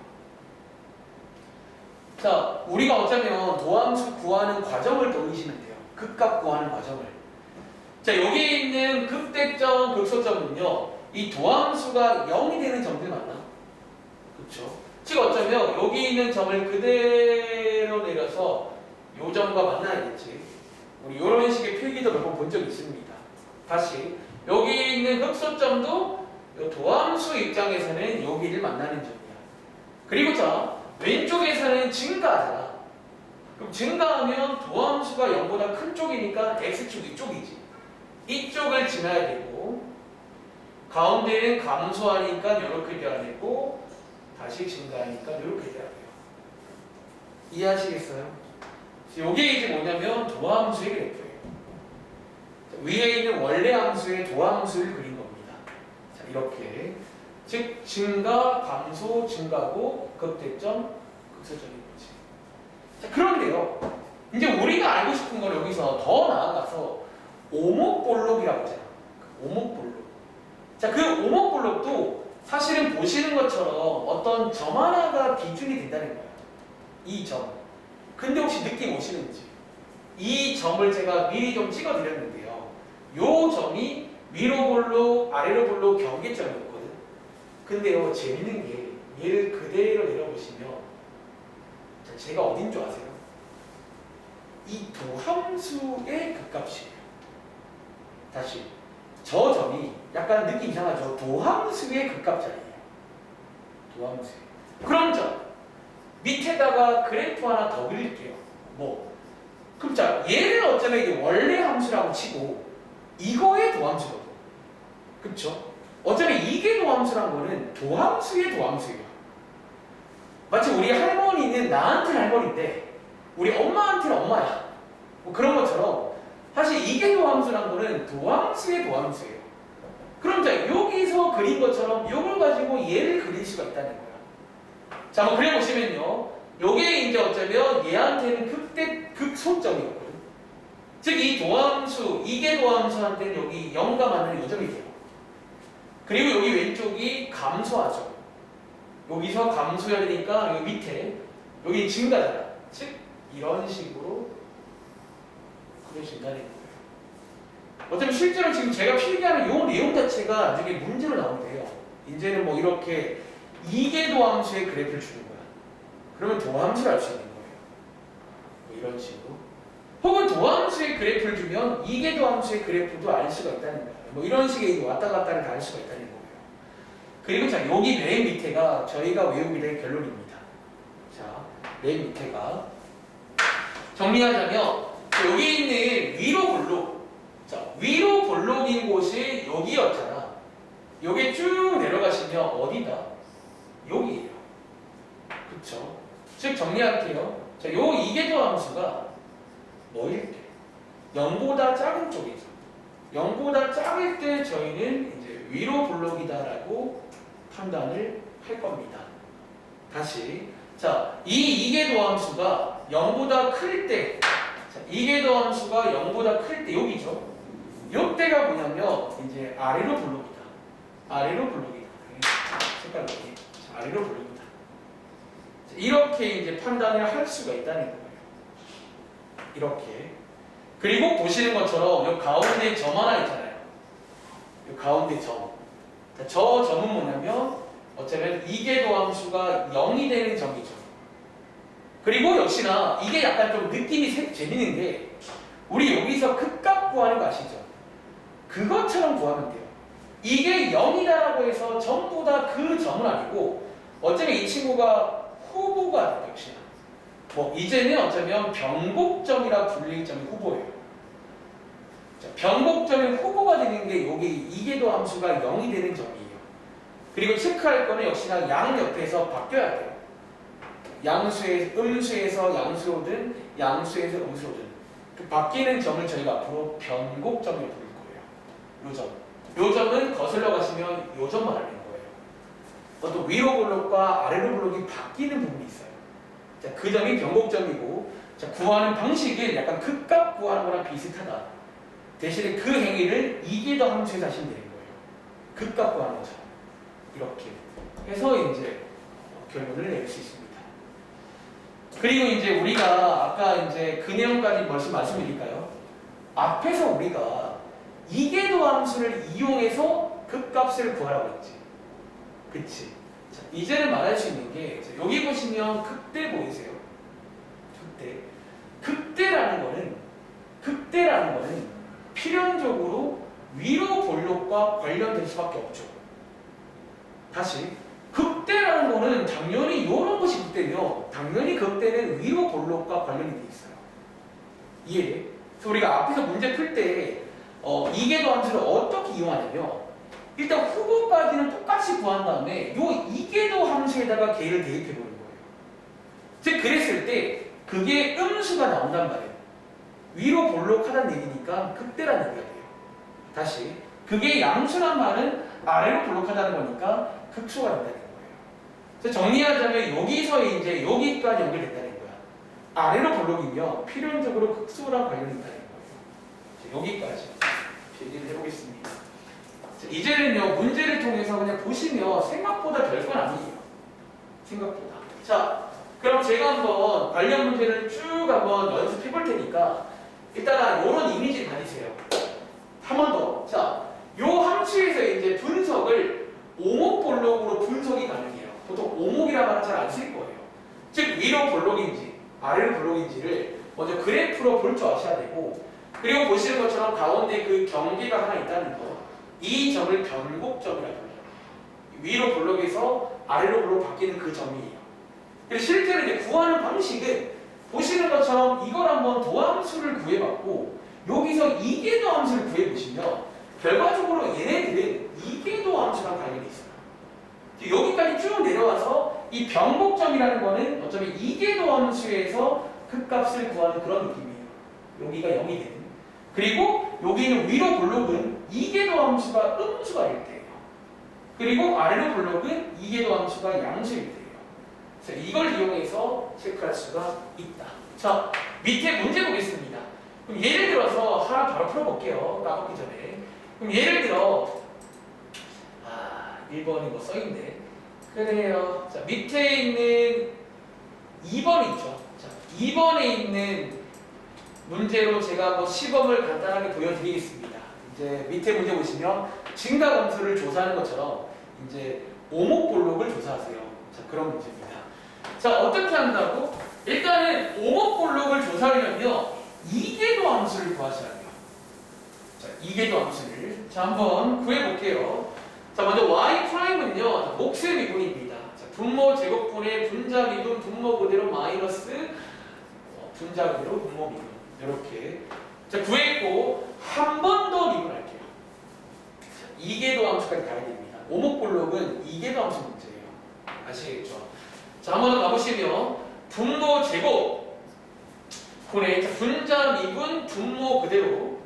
자, 우리가 어쩌면 도함수 구하는 과정을 떠올리시면 돼요. 극값 구하는 과정을. 자, 여기에 있는 극대점, 극소점은요, 이 도함수가 0이 되는 점들 맞나? 그렇죠? 즉 어쩌면 여기 있는 점을 그대로 내려서 요 점과 만나야겠지. 우리 이런 식의 필기도 몇 번 본 적이 있습니다. 다시 여기 있는 극소점도 요 도함수 입장에서는 여기를 만나는 점이야. 그리고 자, 왼쪽에서는 증가하잖아. 그럼 증가하면 도함수가 0보다 큰 쪽이니까 x축 이쪽이지. 이쪽을 지나야 되고, 가운데는 감소하니까 이렇게 돼야 되고, 다시 증가하니까 이렇게 돼야 돼요. 이해하시겠어요? 이게 이제 뭐냐면 도함수의 그래프예요. 위에 있는 원래 함수의 도함수를 그린 겁니다. 자, 이렇게. 즉 증가, 감소, 증가고 극대점, 극소점인 거지. 자, 그런데요, 이제 우리가 알고 싶은 걸 여기서 더 나아가서 오목볼록이라고 하잖아. 오목볼록. 자, 그 오목볼록도 사실은 보시는 것처럼 어떤 점 하나가 기준이 된다는 거야. 이 점. 근데 혹시 느낌 오시는지? 이 점을 제가 미리 좀 찍어드렸는데요. 요 점이 위로 볼록, 아래로 볼록 경계점이었거든요. 근데요, 재밌는 게 얘를 그대로 내려보시면 제가 어딘 줄 아세요? 이 도함수의 극값이에요. 다시, 저 점이 약간 느낌 이상하죠? 도함수의 극값자리예요. 도함수의. 그럼 자, 밑에다가 그래프 하나 더 그릴게요. 그럼 자, 얘를 어쩌면 이게 원래 함수라고 치고 이거의 도함수거든. 그쵸? 어쩌면 이게 도함수란 거는 도함수의 도함수예요. 마치 우리 할머니는 나한테는 할머니인데 우리 엄마한테는 엄마야. 그런 것처럼 사실 이게 도함수란 거는 도함수의 도함수예요. 그럼 자, 여기서 그린 것처럼 이걸 가지고 얘를 그릴 수가 있다는 거야. 자, 한번 그려보시면요, 요게 이제 어쩌면 얘한테는 극소점이었거든. 즉 이 도함수, 이계도함수한테는 여기 0과 만나는 요점이 돼요. 그리고 여기 왼쪽이 감소하죠. 여기서 감소해야 되니까 여기 밑에 여기 증가잖아. 즉 이런 식으로 그려진다는 거예요. 어차피 실제로 지금 제가 필기하는 이 내용 자체가 나중에 문제로 나오는데요. 이제는 뭐 이렇게 이계도함수의 그래프를 주는 거야. 그러면 도함수를 알 수 있는 거예요. 뭐 이런 식으로. 혹은 도함수의 그래프를 주면 이계도함수의 그래프도 알 수가 있다는 거예요. 뭐 이런 식의 왔다 갔다를 다 알 수가 있다는 거예요. 그리고 자, 여기 맨 밑에가 저희가 외우게 될 결론입니다. 자, 맨 밑에가 정리하자면 여기 있는 위로 볼록, 자, 위로 볼록인 곳이 여기였잖아. 여기 쭉 내려가시면 어디다? 여기예요. 그쵸? 즉 정리할게요. 자, 요 이계도함수가 뭐일 때? 0보다 작은 쪽이죠. 0보다 작을 때 저희는 이제 위로 볼록이다라고 판단을 할 겁니다. 다시. 자, 이 이계도함수가 0보다 클 때, 자, 이계도함수가 0보다 클 때, 여기죠. 요때가 뭐냐면, 이제 아래로 볼록이다. 아래로 볼록이다. 색깔 여기. 아래로 볼록이다. 자, 이렇게 이제 판단을 할 수가 있다는 거예요. 이렇게. 그리고 보시는 것처럼 요 가운데 점 하나 있잖아요. 요 가운데 점. 자, 저 점은 뭐냐면 어쩌면 이계도함수가 0이 되는 점이죠. 그리고 역시나 이게 약간 좀 느낌이 재밌는 게 우리 여기서 극값 구하는 거 아시죠? 그것처럼 구하면 돼요. 이게 0이다라고 해서 전부 다 그 점은 아니고 어쩌면 이 친구가 후보가 돼요. 역시나. 뭐 이제는 어쩌면 변곡점이라 불릴 점이 후보예요. 자, 변곡점의 후보가 되는 게 여기 이계도함수가 0이 되는 점이에요. 그리고 체크할 거는 역시나 양 옆에서 바뀌어야 돼요. 음수에서 양수로든 양수에서 음수로든 그 바뀌는 점을 저희가 앞으로 변곡점이라고 부를 거예요. 요 점. 요 점은 거슬러 가시면 요 점만 알는 거예요. 어떤 위로 볼록과 아래로 볼록이 바뀌는 부분이 있어요. 자, 그 점이 변곡점이고, 자, 구하는 방식은 약간 극값 구하는 거랑 비슷하다. 대신에 그 행위를 이계도함수에서 하시면 되는 거예요. 극값 구하는 거죠. 이렇게 해서 이제 결론을 낼 수 있습니다. 그리고 이제 우리가 아까 이제 그 내용까지 말씀드릴까요? 앞에서 우리가 이계도함수를 이용해서 극값을 구하라고 했지. 그치? 자, 이제는 말할 수 있는 게 여기 보시면 극대 보이세요? 극대라는 거는 필연적으로 위로 볼록과 관련될 수밖에 없죠. 다시 극대라는 거는 당연히 이런 것이 극대며 당연히 극대는 위로 볼록과 관련이 돼 있어요. 이해돼? 그래서 우리가 앞에서 문제 풀 때 이계도함수를 어떻게 이용하냐면 일단 후보까지는 똑같이 구한 다음에 요 이계도함수에다가 걔를 대입해 보는 거예요. 즉 그랬을 때 그게 음수가 나온단 말이에요. 위로 볼록하다는 얘기니까 극대라는 얘기가 돼요. 다시 그게 양수란 말은 아래로 볼록하다는 거니까 극수가 된다는 거예요. 그래서 정리하자면 여기서 이제 여기까지 연결된다는 거야. 아래로 볼록이면 필연적으로 극수랑 관련이 있다는 거예요. 여기까지 얘기를 해보겠습니다. 자, 이제는요 문제를 통해서 그냥 보시면 생각보다 별건 아니에요. 생각보다. 자, 그럼 제가 한번 관련 문제를 쭉 한번 연습해 볼 테니까 일단 이런 이미지 가지세요. 한 번 더. 자, 요 함수에서 이제 분석을 오목볼록으로 분석이 가능해요. 보통 오목이라는 말은 잘 안 쓸 거예요. 즉 위로 볼록인지 아래로 볼록인지를 먼저 그래프로 볼 줄 아셔야 되고, 그리고 보시는 것처럼 가운데 그 경계가 하나 있다는 거, 이 점을 변곡점이라고 불러요. 위로 볼록에서 아래로 볼록 바뀌는 그 점이에요. 그래서 실제로 이제 구하는 방식은 보시는 것처럼 이걸 한번 도함수를 구해봤고 여기서 이계도함수를 구해보시면 결과적으로 얘네들은 이계도함수랑 관련이 있어요. 여기까지 쭉 내려와서 이 변곡점이라는 거는 어차피 이계도함수에서 극값을 구하는 그런 느낌이에요. 여기가 0이 되는. 그리고 여기는 위로 볼록은 이계도함수가 음수가 될 때예요. 그리고 아래로 볼록은 이계도함수가 양수일 때예요. 그래서 이걸 이용해서 체크할 수가 있다. 자, 밑에 문제 보겠습니다. 그럼 예를 들어서 하나 바로 풀어볼게요. 까먹기 전에. 그럼 예를 들어 1번이 뭐 써있네. 그래요. 자, 밑에 있는 2번 있죠. 자, 2번에 있는 문제로 제가 한번 시범을 간단하게 보여드리겠습니다. 이제 밑에 문제 보시면 증가 검수를 조사하는 것처럼 이제 오목볼록을 조사하세요. 자, 그런 문제입니다. 자, 어떻게 한다고? 일단은 오목볼록을 조사하려면요, 이계도 함수를 구하셔야 돼요. 자, 이계도 함수를. 자, 한번 구해볼게요. 자, 먼저 y 프라임은요, 몫의 미분입니다. 자, 분모 제곱분의 분자 미분, 분모 그대로 마이너스 분자 그대로 분모 미분. 이렇게. 자, 구했고, 한 번 더 미분할게요. 자, 이계도 함수까지 가야 됩니다. 오목볼록은 이계도 함수 문제예요. 아시겠죠? 자, 한번 가보시면, 분모 제곱, 분의 분자 미분, 분모 그대로,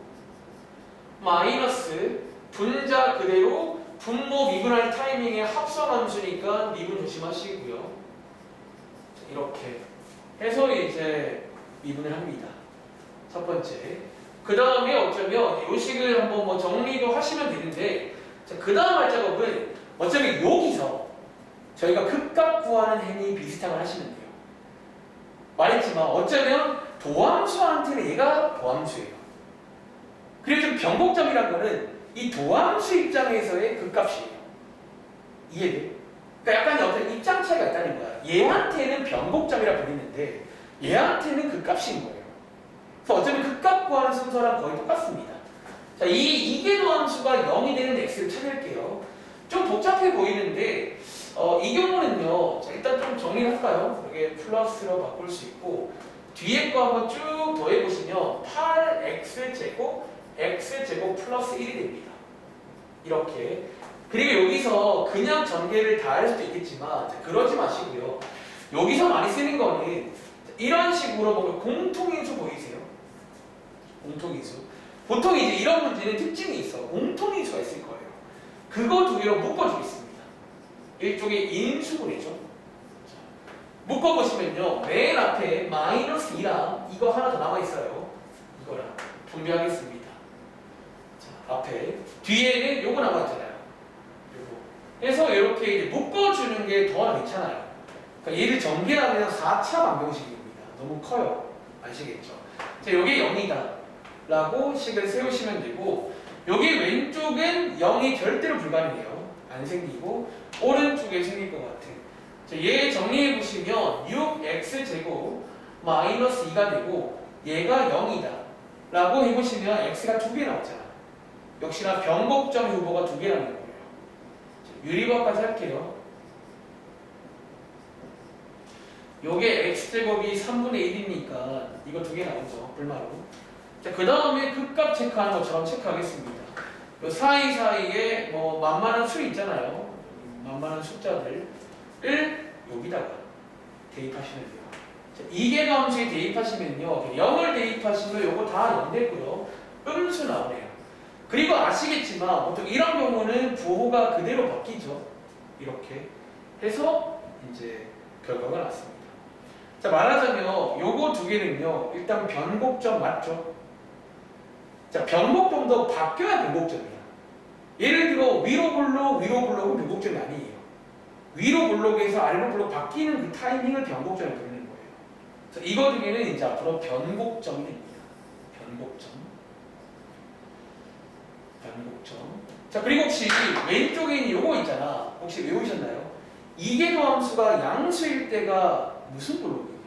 마이너스 분자 그대로, 분모 미분할 타이밍에 합성함수니까 미분 조심하시고요. 자, 이렇게 해서 이제 미분을 합니다. 첫 번째. 그 다음에 어쩌면 요식을 한번 뭐 정리도 하시면 되는데, 그 다음 할 작업은 어차피 여기서 저희가 극값 구하는 행위 비슷한 걸 하시면 돼요. 말했지만 어쩌면 도함수한테는 얘가 도함수예요. 그리고 좀 변곡점이란 거는 이 도함수 입장에서의 극값이에요. 이해돼? 그러니까 약간 어떤 입장 차이가 있다는 거야. 얘한테는 변곡점이라 부르는데 얘한테는 극값인 거예요. 그래서 어쩌면 극값 구하는 순서랑 거의 똑같습니다. 자, 이 이계도 함수가 0이 되는 x를 찾을게요. 좀 복잡해 보이는데 이 경우는요. 자, 일단 좀 정리를 할까요? 이게 플러스로 바꿀 수 있고 뒤에 거 한번 쭉 더해보시면 8x제곱 x제곱 플러스 1이 됩니다. 이렇게. 그리고 여기서 그냥 전개를 다 할 수도 있겠지만 그러지 마시고요. 여기서 많이 쓰는 거는 이런 식으로 보면 공통인수 보이세요? 공통인수. 보통 이제 이런 문제는 특징이 있어. 공통인수가 있을 거예요. 그거 두 개로 묶어주겠습니다. 일종의 인수분해죠. 묶어보시면요. 맨 앞에 마이너스 2랑 이거 하나 더 남아있어요. 이거랑 분배하겠습니다. 자, 앞에. 뒤에는 요거 남아있잖아요. 요거. 그래서 이렇게 이제 묶어주는 게 더 괜찮아요. 그러니까 얘를 전개하면 4차 방정식입니다. 너무 커요. 아시겠죠? 자, 요게 0이다. 라고 식을 세우시면 되고, 여기 왼쪽은 0이 절대로 불가능해요. 안 생기고, 오른쪽에 생길 것 같아. 자, 얘 정리해보시면 6x제곱 마이너스 2가 되고, 얘가 0이다. 라고 해보시면 x가 2개 나왔잖아. 역시나 변곡점 후보가 2개라는 거예요. 자, 유리화까지 할게요. 요게 x제곱이 3분의 1이니까 이거 2개 나오죠. 불마로. 자, 그 다음에 극값 체크하는 것처럼 체크하겠습니다. 요 사이사이에 뭐 만만한 수 있잖아요. 만만한 숫자들을 여기다가 대입하시면 돼요. 자, 이계도 함수에 대입하시면요. 0을 대입하시면 요거 다 0 되고요. 음수 나오네요. 그리고 아시겠지만 보통 이런 경우는 부호가 그대로 바뀌죠. 이렇게 해서 이제 결과가 났습니다. 자, 말하자면 요거 두 개는요. 일단 변곡점 맞죠? 자, 변곡점도 바뀌어야 변곡점이야. 예를 들어 위로 블록, 위로 블록은 변곡점이 아니에요. 위로 블록에서 아래로 블록 바뀌는 그 타이밍을 변곡점을 부르는 거예요. 그래서 이거 중에는 이제 앞으로 변곡점이 됩니다. 변곡점. 변곡점. 자, 그리고 혹시 왼쪽에 있는 요거 있잖아. 혹시 외우셨나요? 이계도 함수가 양수일 때가 무슨 블록이에요?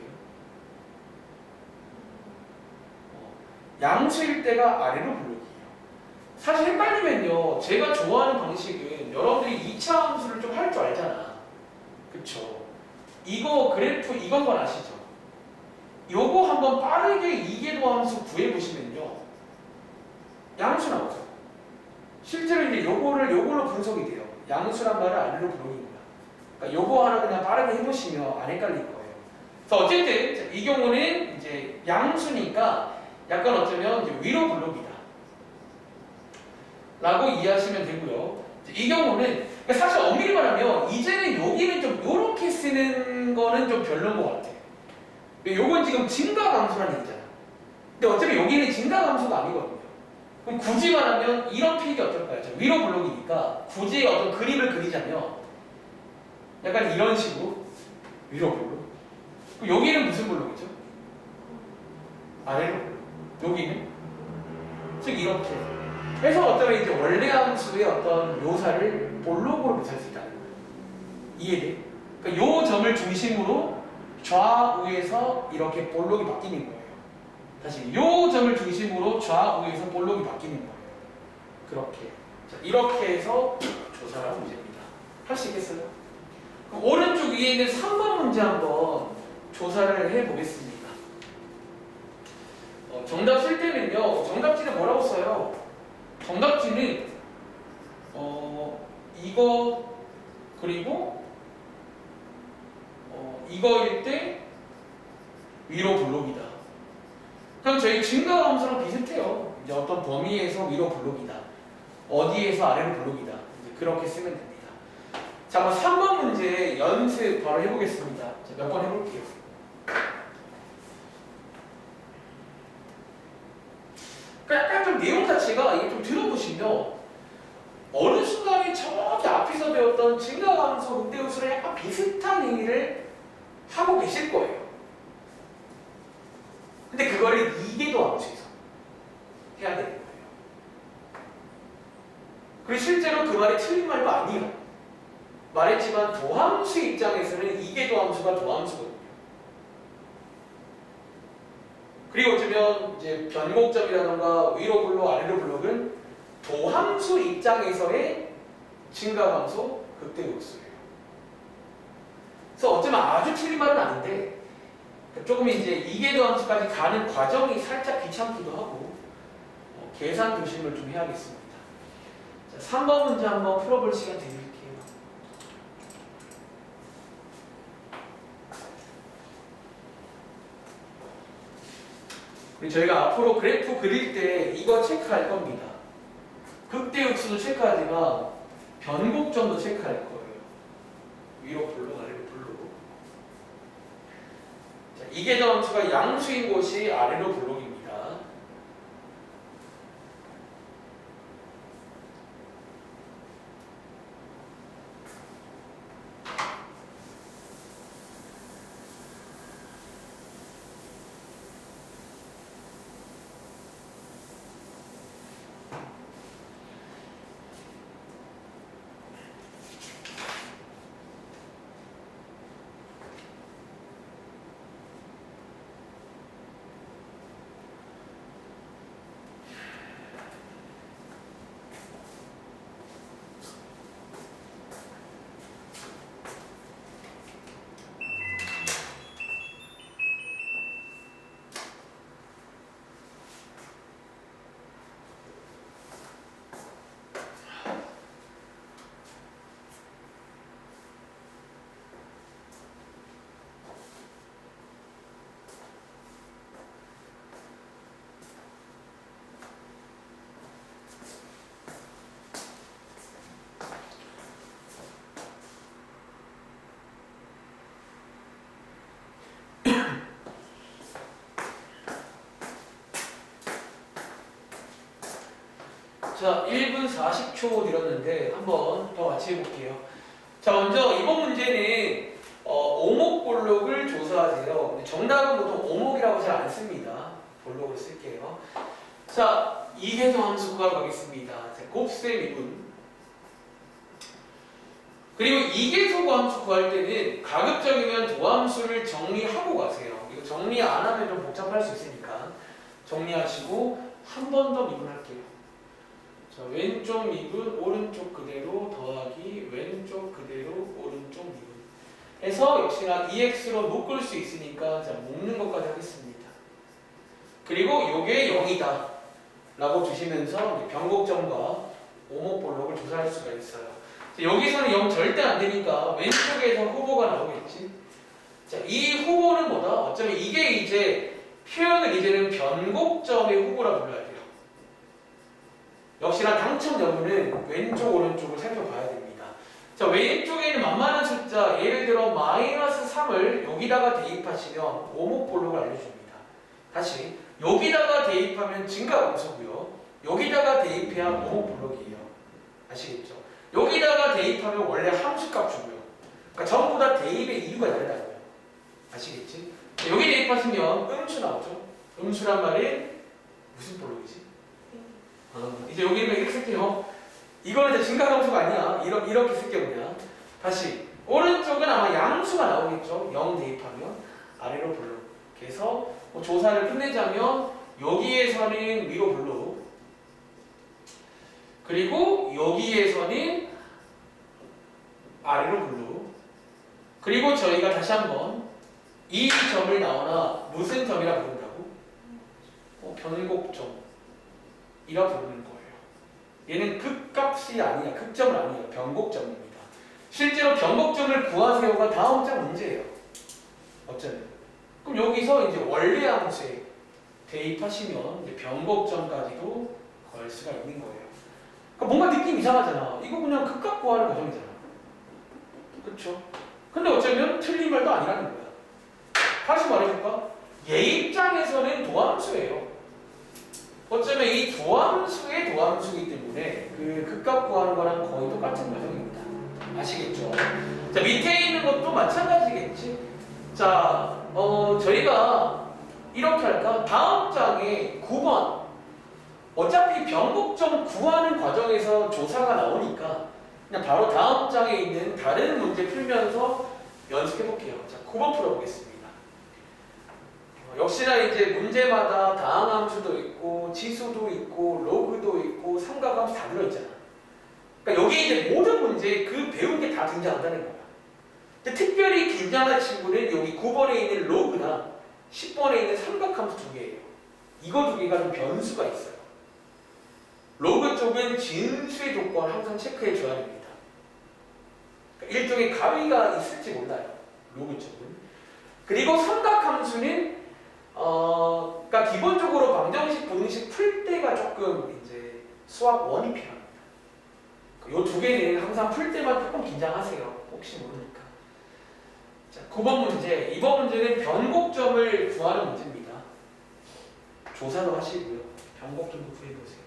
양수일 때가 아래로 블록이에요. 사실 헷갈리면요. 제가 좋아하는 방식은 여러분들이 2차 함수를 좀 할 줄 알잖아. 그쵸? 이거 그래프 이건 건 아시죠? 요거 한번 빠르게 이계도 함수 구해보시면요. 양수 나오죠. 실제로 이제 요걸로 분석이 돼요. 양수란 말을 아래로 블록인 거야. 그러니까 요거 하나 그냥 빠르게 해보시면 안 헷갈릴 거예요. 그래서 어쨌든 이 경우는 이제 양수니까 약간 어쩌면 이제 위로 블록이다 라고 이해하시면 되고요. 이 경우는 그러니까 사실 엄밀히 말하면 이제는 여기는 좀 요렇게 쓰는 거는 좀 별로인 것 같아. 요건 지금 증가 감소라는 얘기잖아. 근데 어차피 여기는 증가함수가 아니거든요. 그럼 굳이 말하면 이런 필기 어떨까요? 위로 블록이니까 굳이 어떤 그림을 그리자면 약간 이런 식으로 위로 블록. 그럼 여기는 무슨 블록이죠? 아래로 블록. 여기는 즉 이렇게 해서 어쩌면 이제 원래 함수의 어떤 묘사를 볼록으로 묘사할 수 있다는 거예요. 이해돼? 그러니까 요 점을 중심으로 좌우에서 이렇게 볼록이 바뀌는 거예요. 다시 요 점을 중심으로 좌우에서 볼록이 바뀌는 거예요. 그렇게. 자, 이렇게 해서 조사를 하는 문제입니다. 할 수 있겠어요? 그럼 오른쪽 위에 있는 3번 문제 한번 조사를 해보겠습니다. 정답 쓸 때는요. 정답지는 뭐라고 써요? 정답지는 이거 그리고 이거일 때 위로 블록이다. 그럼 저희 증가함수랑 비슷해요. 이제 어떤 범위에서 위로 블록이다. 어디에서 아래로 블록이다. 이제 그렇게 쓰면 됩니다. 자, 그럼 3번 문제 연습 바로 해보겠습니다. 몇 번 해볼게요. 약간 좀 내용 자체가 이게 좀 들어보시면 어느 순간에 저기 앞에서 배웠던 증가함수, 극대함수랑 약간 비슷한 의미를 하고 계실 거예요. 근데 그거를 이계도함수에서 해야 되는 거예요. 그리고 실제로 그 말이 틀린 말도 아니에요. 말했지만 도함수 입장에서는 이계도함수가 도함수거든요. 그리고 어쩌면 이제 변곡점이라던가 위로 블록, 아래로 블록은 도함수 입장에서의 증가함수, 극대함수예요. 그래서 어쩌면 아주 틀린 말은 아닌데 조금 이제 이계도함수까지 가는 과정이 살짝 귀찮기도 하고 계산 조심을 좀 해야겠습니다. 자, 3번 문제 한번 풀어볼 시간 드릴게요. 그리고 저희가 앞으로 그래프 그릴 때 이거 체크할 겁니다. 극대역수도 체크하지만 변곡점도 체크할 거예요. 위로 블록, 아래로 블록. 자, 이계도함수가 양수인 곳이 아래로 블록입니다. 자, 1분 40초 드렸는데 한번 더 같이 해볼게요. 자, 먼저 이번 문제는 오목볼록을 조사하세요. 정답은 보통 오목이라고 잘 안 씁니다. 볼록을 쓸게요. 자, 이계도 함수 구하러 가겠습니다. 자, 곱셈이분. 그리고 이계소구 함수 구할 때는 가급적이면 도함수를 정리하고 가세요. 이거 정리 안 하면 좀 복잡할 수 있으니까 정리하시고 한 번 더 미분할게요. 자, 왼쪽 미분, 오른쪽 그대로 더하기 왼쪽 그대로 오른쪽 미분 해서 역시나 EX로 묶을 수 있으니까 자, 묶는 것까지 하겠습니다. 그리고 요게 0이다 라고 두시면서 변곡점과 오목볼록을 조사할 수가 있어요. 자, 여기서는 0 절대 안 되니까 왼쪽에서 후보가 나오겠지. 자, 이 후보는 뭐다? 어쩌면 이게 이제 표현을 이제는 변곡점의 후보라 불러야 돼요. 역시나 당첨 여부는 왼쪽 오른쪽을 살펴봐야 됩니다. 자, 왼쪽에 있는 만만한 숫자 예를 들어 마이너스 3을 여기다가 대입하시면 오목볼록을 알려줍니다. 다시 여기다가 대입하면 증가함수고요. 여기다가 대입해야 모호블록이에요. 아시겠죠? 여기다가 대입하면 원래 함수값 주고요. 그러니까 전부 다 대입의 이유가 다르다고요. 아시겠지? 여기 대입하시면 음수 나오죠? 음수란 말이 무슨 볼록이지? 이제 여기는 이렇게 쓸게요. 이거는 이제 증가함수가 아니야. 이렇게 쓸게요 그냥. 다시 오른쪽은 아마 양수가 나오겠죠? 0 대입하면 아래로 볼록. 그래서 뭐 조사를 끝내자면 여기에서는 위로 볼록, 그리고 여기에서는 아래로 볼록, 그리고 저희가 다시 한번 이 점을 나오나 무슨 점이라 부른다고? 변곡점이라 부르는 거예요. 얘는 극값이 아니야. 극점은 아니에요. 변곡점입니다. 실제로 변곡점을 구하세요가 다음 장 문제예요. 어쩌면. 그럼 여기서 이제 원래 함수에 대입하시면 이제 변곡점까지도 걸 수가 있는 거예요. 그러니까 뭔가 느낌 이상하잖아. 이거 그냥 극값 구하는 과정이잖아. 그렇죠? 근데 어쩌면 틀린 말도 아니라는 거야. 다시 말해볼까? 얘 입장에서는 도함수예요. 어쩌면 이 도함수의 도함수이기 때문에 그 극값 구하는 거랑 거의 똑같은 과정입니다. 아시겠죠? 자, 밑에 있는 것도 마찬가지겠지? 자, 저희가 이렇게 할까? 다음 장에 9번. 어차피 변곡점 구하는 과정에서 조사가 나오니까 그냥 바로 다음 장에 있는 다른 문제 풀면서 연습해 볼게요. 자, 9번 풀어보겠습니다. 역시나 이제 문제마다 다항함수도 있고 지수도 있고 로그도 있고 삼각함수 다 들어있잖아. 그러니까 여기 이제 모든 문제에 그 배운 게 다 등장한다는 거야. 근데 특별히 긴장한 친구는 여기 9번에 있는 로그나 10번에 있는 삼각함수 두 개예요. 이거 두 개가 좀 변수가 있어요. 로그 쪽은 진수의 조건 항상 체크해 줘야 됩니다. 그러니까 일종의 가위가 있을지 몰라요. 로그 쪽은. 그리고 삼각함수는 그러니까 기본적으로 방정식, 분식 풀 때가 조금 이제 수학 원이 필요합니다. 요 두 개는 항상 풀 때만 조금 긴장하세요. 혹시 모르니까. 자, 9번 문제. 이번 문제는 변곡점을 구하는 문제입니다. 조사도 하시고요. 변곡점도 구해보세요.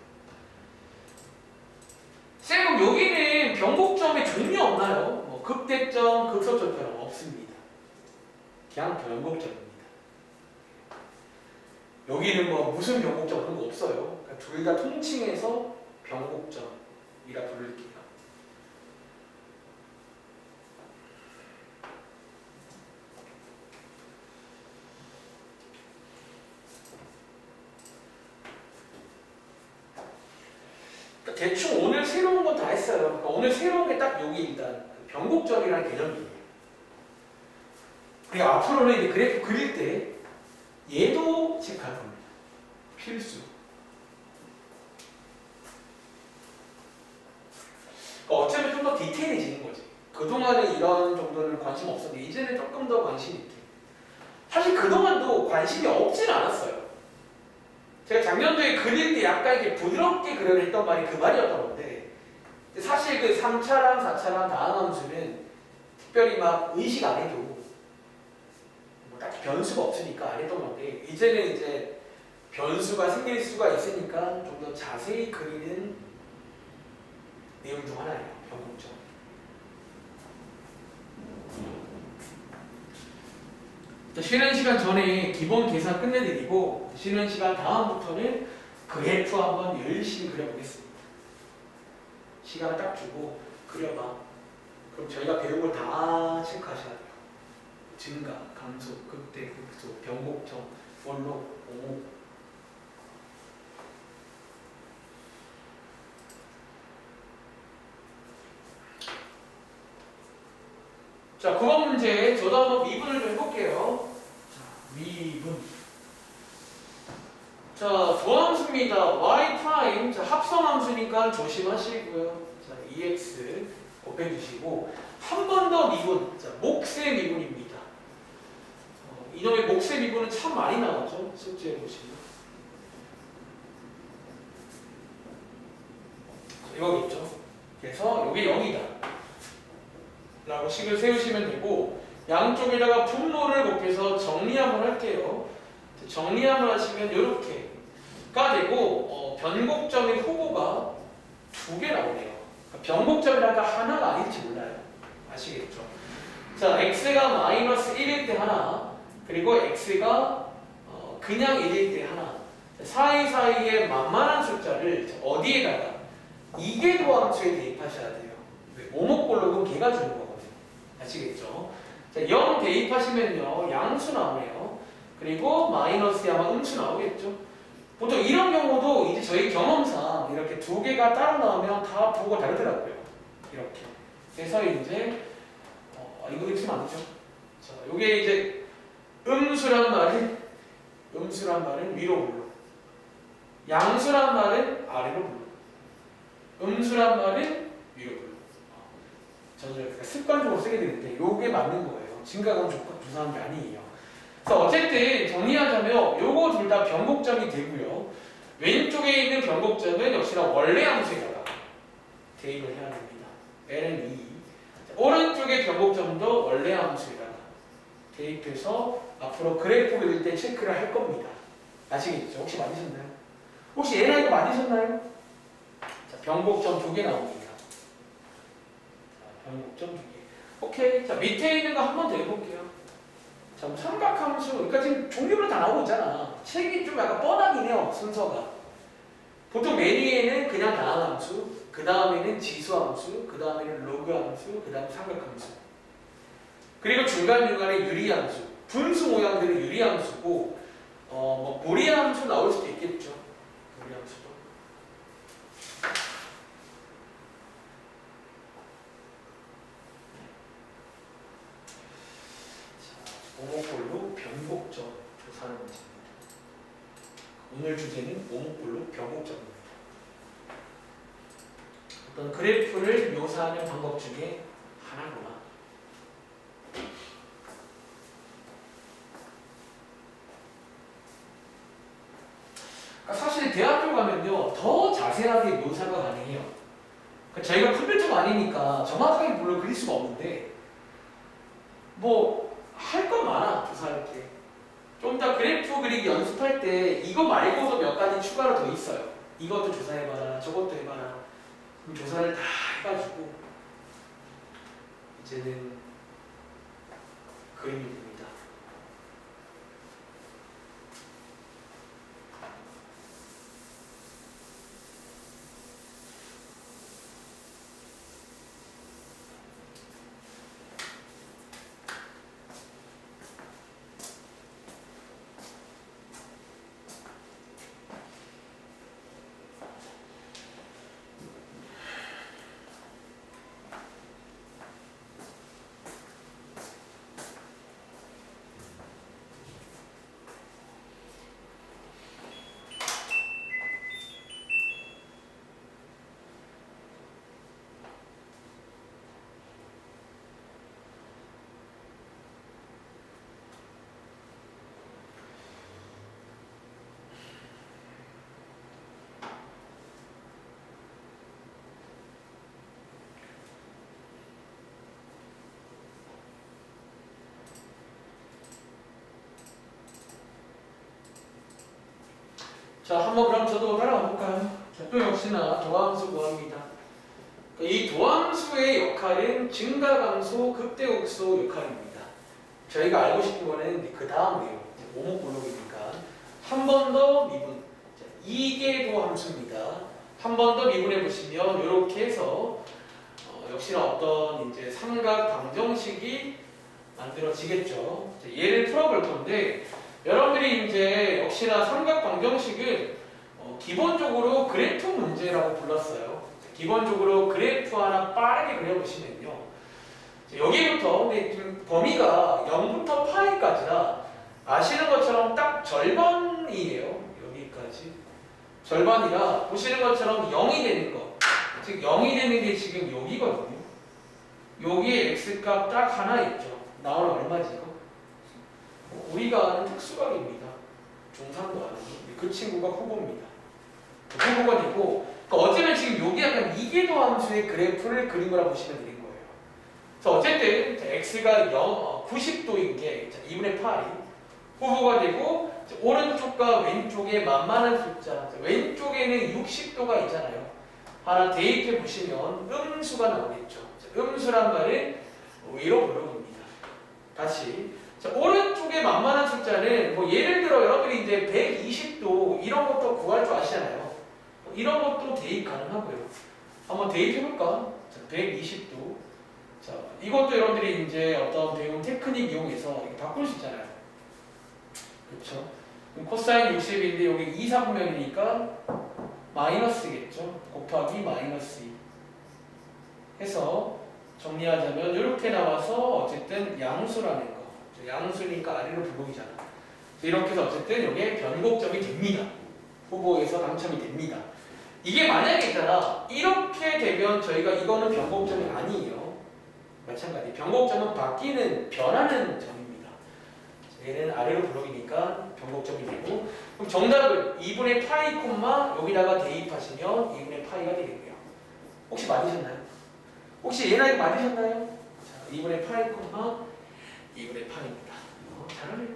쌤, 여기는 변곡점의 종류 없나요? 뭐 극대점, 극소점처럼 없습니다. 그냥 변곡점입니다. 여기는 뭐 무슨 변곡점 그런 거 없어요. 그러니까 둘 다 통칭해서 변곡점이라 부를게요. 그러니까 대충 오늘 새로운 건 다 했어요. 그러니까 오늘 새로운 게 딱 여기 일단 변곡점이라는 개념이에요. 그리고 앞으로는 이제 그래프 그릴 때 얘도 체크할 겁니다. 필수. 그러니까 어쩌면 좀 더 디테일해지는 거지. 그동안에 이런 정도는 관심 없었는데 이제는 조금 더 관심이 있대. 사실 그동안도 관심이 없진 않았어요. 제가 작년도에 그릴 때 약간 이렇게 부드럽게 그려야 했던 말이 그 말이었던 건데 사실 그 3차랑 4차랑 다항함수는 특별히 막 의식 안 해도 뭐 딱히 변수가 없으니까 안 했던 건데 이제는 이제 변수가 생길 수가 있으니까 좀 더 자세히 그리는 내용 중 하나예요. 변곡점. 쉬는 시간 전에 기본 계산 끝내드리고 쉬는 시간 다음부터는 그래프 한번 열심히 그려보겠습니다. 시간 딱 주고 그려봐. 그럼 저희가 배운 걸 다 체크하셔야 돼요. 증가, 감소, 극대, 극소, 변곡점, 볼록, 오목. 자, 9번 문제 저도 한번 미분을 좀 해볼게요. 자, 미분. 자, 도함수입니다. y 프라임. 자, 합성함수니까 조심하시고요. 자, EX 곱해주시고 한 번 더 미분. 자, 몫의 미분입니다. 이놈의 몫의 미분은 참 많이 나왔죠. 숙제해 보시면. 이거겠죠. 그래서 여기 0이다. 라고 식을 세우시면 되고 양쪽에다가 분모를 곱해서 정리 한번 할게요. 정리함을 하시면 이렇게가 되고 변곡점의 후보가 2개 나오네요. 변곡점이라가 하나가 아닐지 몰라요. 아시겠죠? 자, x가 마이너스 1일 때 하나, 그리고 x가 그냥 1일 때 하나. 사이사이에 만만한 숫자를 어디에다가 이계도함수에 대입하셔야 돼요. 오목볼록은 걔가 주는 거거든요. 아시겠죠? 자, 0 대입하시면요 양수 나오네요. 그리고 마이너스에 아마 음수 나오겠죠. 보통 이런 경우도 이제 저희 경험상 이렇게 2개가 따로 나오면 다 보고 다르더라고요. 이렇게. 그래서 이제 이거 있으면 안 되죠. 자, 요게 이제 음수란 말은 위로 불러. 양수란 말은 아래로 불러. 음수란 말은 위로 불러. 저는 습관적으로 쓰게 되는데 요게 맞는 거예요. 진가감 조사한 게 아니에요. 그래서 어쨌든 정리하자면 요거 둘 다 변곡점이 되고요. 왼쪽에 있는 변곡점은 역시나 원래 함수에다가 대입을 해야 됩니다. L은 2. 오른쪽의 변곡점도 원래 함수에다가 대입해서 앞으로 그래프 그릴 때 체크를 할 겁니다. 아시겠죠? 혹시 맞으셨나요? 혹시 얘랑 이거 맞으셨나요? 자, 변곡점 2개 나옵니다. 자, 변곡점 2개. 오케이. 자, 밑에 있는 거 한 번 더 해볼게요. 자, 삼각함수. 그러니까 지금 종류별로 다 나오고 있잖아. 책이 좀 약간 뻔하긴 해요, 순서가. 보통 맨 위에는 그냥 다항함수, 그 다음에는 지수함수, 그 다음에는 로그함수, 그 다음 삼각함수. 그리고 중간중간에 유리함수. 분수 모양들은 유리함수고, 뭐 무리함수 나올 수도 있겠죠. 무리함수도. 오목볼록 변곡점 조사하는 문제입니다. 오늘 주제는 오목볼록 변곡점입니다. 어떤 그래프를 묘사하는 방법 중에 하나구나. 그러니까 사실 대학교 가면요 더 자세하게 묘사가 가능해요. 그러니까 저희가 컴퓨터가 아니니까 정확하게 물론 그릴 수가 없는데 뭐 할 건 많아. 조사할 때 좀 더 그래프 그리기 연습할 때 이거 말고도 몇 가지 추가로 더 있어요. 이것도 조사해봐라, 저것도 해봐라. 그럼 조사를 다 해가지고 이제는 그림이 됩니다. 자, 한번 그럼 저도 따라가 볼까요? 자, 또 역시나 도함수 구합니다. 이 도함수의 역할은 증가감소, 극대곡소 역할입니다. 저희가 알고 싶은 거는 그 다음이에요. 오목볼록이니까 한 번 더 미분. 자, 이게 도함수입니다. 한 번 더 미분해 보시면 이렇게 해서 역시나 어떤 이제 삼각 방정식이 만들어지겠죠. 자, 얘를 풀어볼 건데. 여러분들이 이제 역시나 삼각 방정식은 기본적으로 그래프 문제라고 불렀어요. 기본적으로 그래프 하나 빠르게 그려보시면요. 여기부터 지금 범위가 0부터 파이까지라 아시는 것처럼 딱 절반이에요. 여기까지. 절반이라 보시는 것처럼 0이 되는 거. 즉 0이 되는 게 지금 여기거든요. 여기에 x값 딱 하나 있죠. 나오면 얼마지 이거? 우리가 아는 특수각입니다. 종산도 아는 그 친구가 후보입니다. 후보가 되고 그러니까 어쩌면 지금 여기 약간 이계도 함수의 그래프를 그린 거라 보시면 되는 거예요. 그래서 어쨌든 x가 90도인 게 2분의 8이 후보가 되고 오른쪽과 왼쪽에 만만한 숫자. 왼쪽에는 60도가 있잖아요. 하나 대입해 보시면 음수가 나오겠죠. 음수란 말은 위로 부르입니다. 다시. 자, 오른쪽에 만만한 숫자는 뭐 예를 들어 여러분이 이제 120도 이런 것도 구할 줄 아시잖아요. 이런 것도 대입 가능하고요. 한번 대입해 볼까? 120도. 자, 이것도 여러분들이 이제 어떤 배운 테크닉 이용해서 이렇게 바꿀 수 있잖아요. 그렇죠? 그럼 코사인 60인데 여기 2, 3분면이니까 마이너스겠죠? 곱하기 마이너스 2 해서 정리하자면 이렇게 나와서 어쨌든 양수라는 거. 양수니까 아래로 불목이잖아. 이렇게 해서 어쨌든 여기에 변곡점이 됩니다. 후보에서 당첨이 됩니다. 이게 만약에 있잖아. 이렇게 되면 저희가 이거는 변곡점이 아니에요. 마찬가지. 변곡점은 바뀌는, 변하는 점입니다. 얘는 아래로 블록이니까 변곡점이 되고, 그럼 정답은 2분의 파이 콤마 여기다가 대입하시면 2분의 파이가 되겠고요. 혹시 맞으셨나요? 혹시 얘랑 맞으셨나요? 자, 2분의 파이 콤마 2분의 파이입니다. 잘하네요.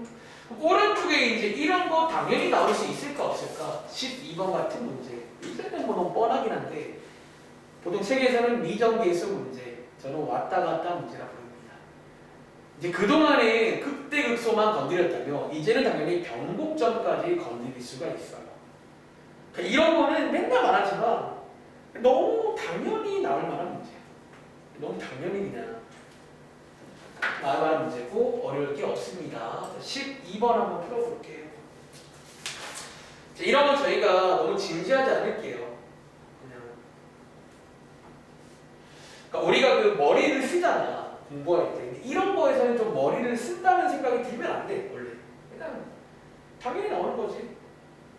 오른쪽에 이제 이런 거 당연히 나올 수 있을까 없을까? 12번 같은 문제. 이제는 뭐 너무 뻔하긴 한데 보통 책에서는 미정계수 문제, 저는 왔다 갔다 문제라 부릅니다. 이제 그동안에 극대극소만 건드렸다면 이제는 당연히 변곡점까지 건드릴 수가 있어요. 그러니까 이런 거는 맨날 말하지만 너무 당연히 나올 만한 문제예요. 너무 당연히 그냥 나올 만한 문제고 어려울 게 없습니다. 12번 한번 풀어볼게요. 이런 건 저희가 너무 진지하지 않을게요. 그냥. 그러니까 우리가 그 머리를 쓰잖아. 공부할 때. 근데 이런 거에서는 좀 머리를 쓴다는 생각이 들면 안 돼, 원래. 그냥 당연히 나오는 거지.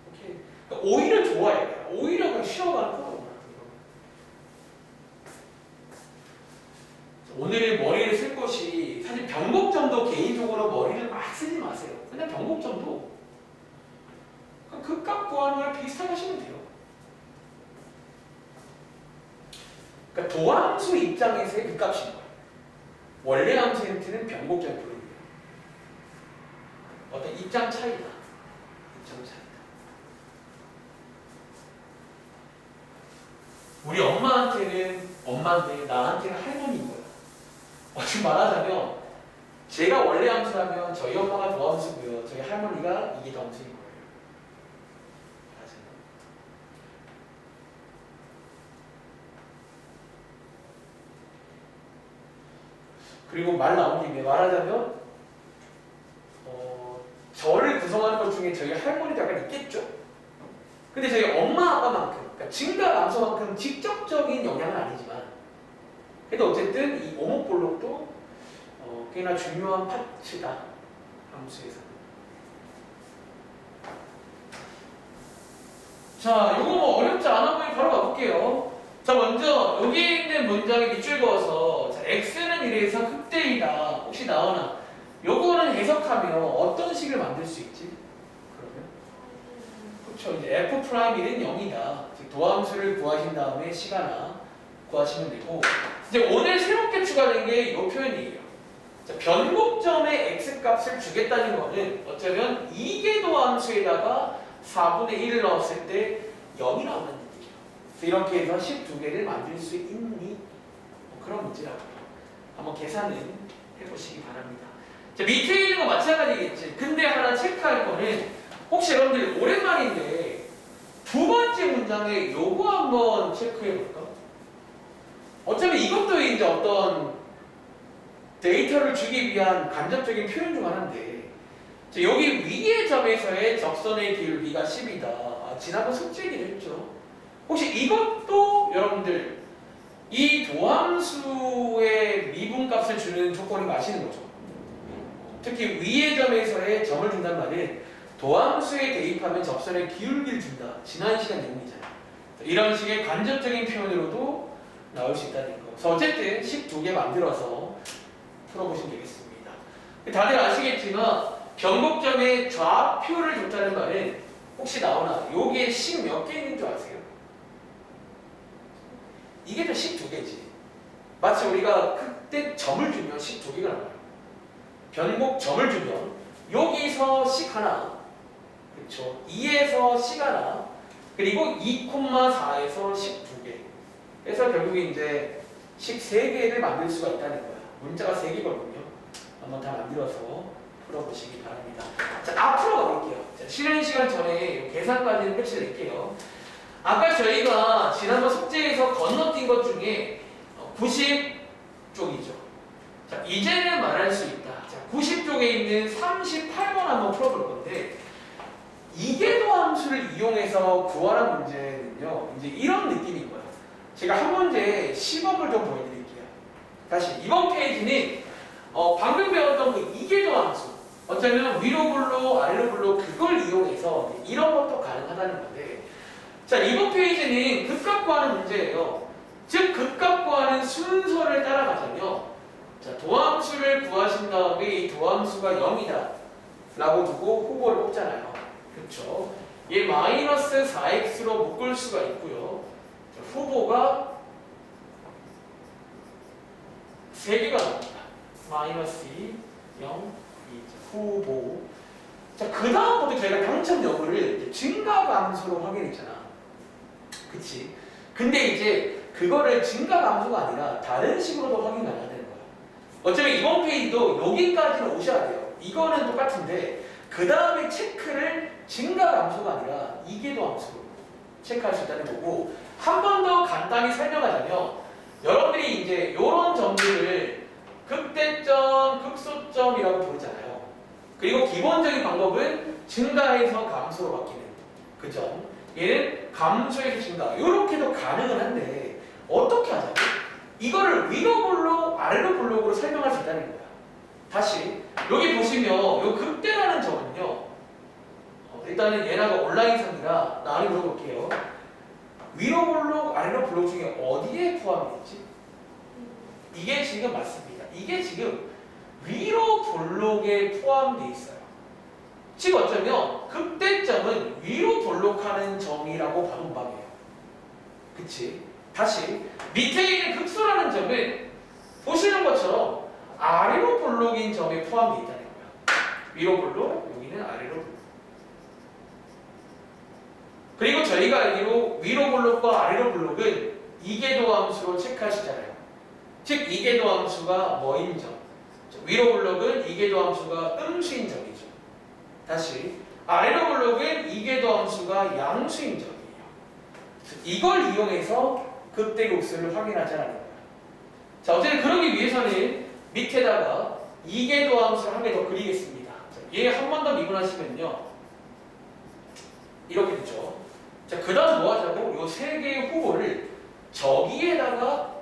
오케이. 그러니까 오히려 좋아해. 오히려 그냥 쉬어가는 거구나. 오늘 머리를 쓸 것이 사실 변곡점도 개인적으로 머리를 막 쓰지 마세요. 그냥 변곡점도 극값 구하는 거랑 비슷하게 하시면 돼요. 그러니까 도함수 입장에서의 극값인 거예요. 원래 함수한테는 변곡점이 부릅니다. 어떤 입장 차이다. 입장 차이다. 우리 엄마인데 나한테는 할머니인 거예요. 지금 말하자면 제가 원래 함수라면 저희 엄마가 도함수고요. 저희 할머니가 이게 함수인 거예요. 그리고 말 나온 김에 말하자면 저를 구성하는 것 중에 저희 할머니도 약간 있겠죠? 근데 저희 엄마 아빠만큼 그러니까 증가 감소만큼 직접적인 영향은 아니지만 그래도 어쨌든 이 오목볼록도 꽤나 중요한 파트다. 함수에서. 자, 이거 뭐 어렵지 않아 보이니 바로 가볼게요. 자, 먼저 여기 있는 문장에 밑줄 그어서 자, x는 이래서 극대이다. 혹시 나오나? 요거는 해석하면 어떤 식을 만들 수 있지? 그러면 그렇죠. 이제 f'1은 0이다. 즉 도함수를 구하신 다음에 시간아 구하시면 되고 이제 오늘 새롭게 추가된 게 이 표현이에요. 자, 변곡점의 x값을 주겠다는 거는 어쩌면 이계 도함수에다가 4분의 1을 넣었을 때 0이 나오는 얘기예요. 이렇게 해서 12개를 만들 수 있니? 뭐 그런 문제라고 한번 계산을 해보시기 바랍니다. 자, 밑에 있는 거 마찬가지겠지. 근데 하나 체크할 거는 혹시 여러분들 오랜만인데 두 번째 문장에 요거 한번 체크해 볼까? 어차피 이것도 이제 어떤 데이터를 주기 위한 간접적인 표현 중 하나인데 자, 여기 위의 점에서의 적선의 기울기가 10이다. 지난번 숙제긴 했죠. 혹시 이것도 여러분들 이 도함수의 미분값을 주는 조건인 거 아시는 거죠? 특히 위의 점에서의 점을 준단 말은 도함수에 대입하면 접선의 기울기를 준다. 지난 시간 내용이잖아요. 이런 식의 간접적인 표현으로도 나올 수 있다는 거. 그래서 어쨌든 12개 만들어서 풀어보시면 되겠습니다. 다들 아시겠지만 변곡점의 좌표를 줬다는 말은 혹시 나오나? 여기에 10 몇 개 있는 줄 아세요? 이게 또 12개지. 마치 우리가 그때 점을 주면 12개가 나와요. 변곡점을 주면 여기서 식 하나, 그렇죠. 2에서 C가 나. 그리고 2,4에서 12개. 그래서 결국에 이제 식 3개를 만들 수가 있다는 거야. 문자가 3개거든요. 한번 다 만들어서 풀어보시기 바랍니다. 자, 앞으로 가볼게요. 자, 쉬는 시간 전에 계산까지는 끝을낼게요. 아까 저희가 지난번 숙제에서 건너뛴 것 중에 90쪽이죠. 자, 이제는 말할 수 있다. 자, 90쪽에 있는 38번 한번 풀어볼 건데, 이계도 함수를 이용해서 구하라는 문제는요, 이제 이런 느낌인 거예요. 제가 한 문제 시범을 좀 보여드릴게요. 다시 이번 페이지는 방금 배웠던 그 이계도 함수, 어쩌면 위로 블록, 아래로 블록 그걸 이용해서 이런 것도 가능하다는 건데, 자, 이번 페이지는 극값 구하는 문제예요. 즉 극값 구하는 순서를 따라가자면, 자, 도함수를 구하신 다음에 이 도함수가 0이다 라고 두고 후보를 뽑잖아요. 그렇죠? 얘 마이너스 4x로 묶을 수가 있고요. 자, 후보가 3개가 나옵니다. 마이너스 2, 0, 2. 후보. 자, 그 다음부터 저희가 당첨 여부를 증가함수로 확인했잖아. 그치? 근데 이제 그거를 증가함수가 아니라 다른 식으로도 확인 안 해야 되는 거야. 어쩌면 이번 페이지도 여기까지는 오셔야 돼요. 이거는 똑같은데 그 다음에 체크를 증가함수가 아니라 이계도 함수로 체크할 수 있다는 거고, 한 번 더 간단히 설명하자면 여러분들이 이제 이런 점들을 극대점, 극소점이라고 부르잖아요. 그리고 기본적인 방법은 증가해서 감소로 바뀌는 그 점. 얘는 감소해서 증가. 이렇게도 가능은 한데 어떻게 하자고? 이거를 위로 블록, 아래로 블록으로 설명할 수 있다는 거야. 다시 여기 보시면 이 극대라는 점은요. 일단은 얘네가 온라인상이라 나를 물어볼게요. 위로 블록, 아래로 블록 중에 어디에 포함되어 있지? 이게 지금 맞습니다. 이게 지금 위로 블록에 포함되어 있어요. 즉 어쩌면 극대점은 위로 블록하는 점이라고 봐도 무방해요. 그치? 다시 밑에 있는 극소라는 점은 보시는 것처럼 아래로 블록인 점에 포함되어 있다는 거야. 위로 블록, 여기는 아래로 블록. 그리고 저희가 알기로 위로 블록과 아래로 블록은 이계도 함수로 체크하시잖아요. 즉 이계도 함수가 뭐인 점. 위로 블록은 이계도 함수가 음수인 점이죠. 다시 아래로 블록은 이계도 함수가 양수인 점이에요. 이걸 이용해서 극대극소를 확인하자는 거예요. 자, 어쨌든 그러기 위해서는 밑에다가 이계도 함수를 한 개 더 그리겠습니다. 얘 한 번 더 미분하시면요, 이렇게 되죠. 자, 그 다음 뭐 하자고? 요 세 개의 후보를 저기에다가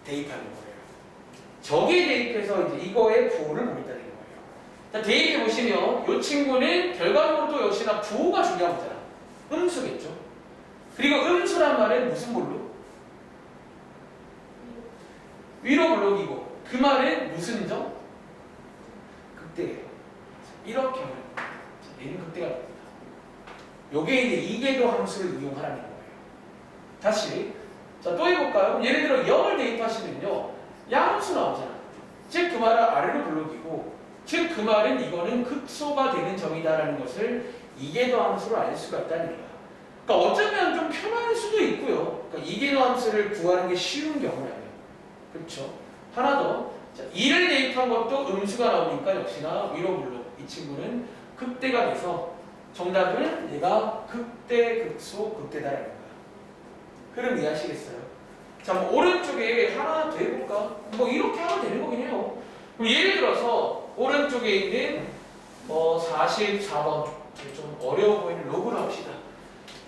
대입하는 거예요. 저기에 대입해서 이제 이거의 부호를 보겠다는 거예요. 자, 대입해 보시면 이 친구는 결과적으로 또 역시나 부호가 중요한 거잖아. 음수겠죠. 그리고 음수란 말은 무슨 블록? 위로 블록이고, 그 말은 무슨 점? 극대예요. 이렇게 하면 얘는 극대가 됩니다. 요게 이제 이계도 함수를 이용하라는 거예요. 다시 자, 또 해볼까요? 예를 들어 0을 대입하시면요, 양수 나오잖아. 즉 그 말은 아래로 블록이고, 즉 그 말은 이거는 극소가 되는 점이다라는 것을 이계도 함수로 알 수가 있다는 거야. 그러니까 어쩌면 좀 편할 수도 있고요. 그러니까 이계도 함수를 구하는 게 쉬운 경우라면. 그렇죠? 하나 더. 자, 2를 대입한 것도 음수가 나오니까 역시나 위로 블록. 이 친구는 극대가 돼서 정답은 얘가 극대, 극소, 극대다라는 거야. 흐름 이해하시겠어요? 자, 뭐 오른쪽에 하나 더 해볼까? 뭐 이렇게 하면 되는 거긴 해요. 그럼 예를 들어서 오른쪽에 있는 44번, 좀 어려워 보이는 로그를 합시다.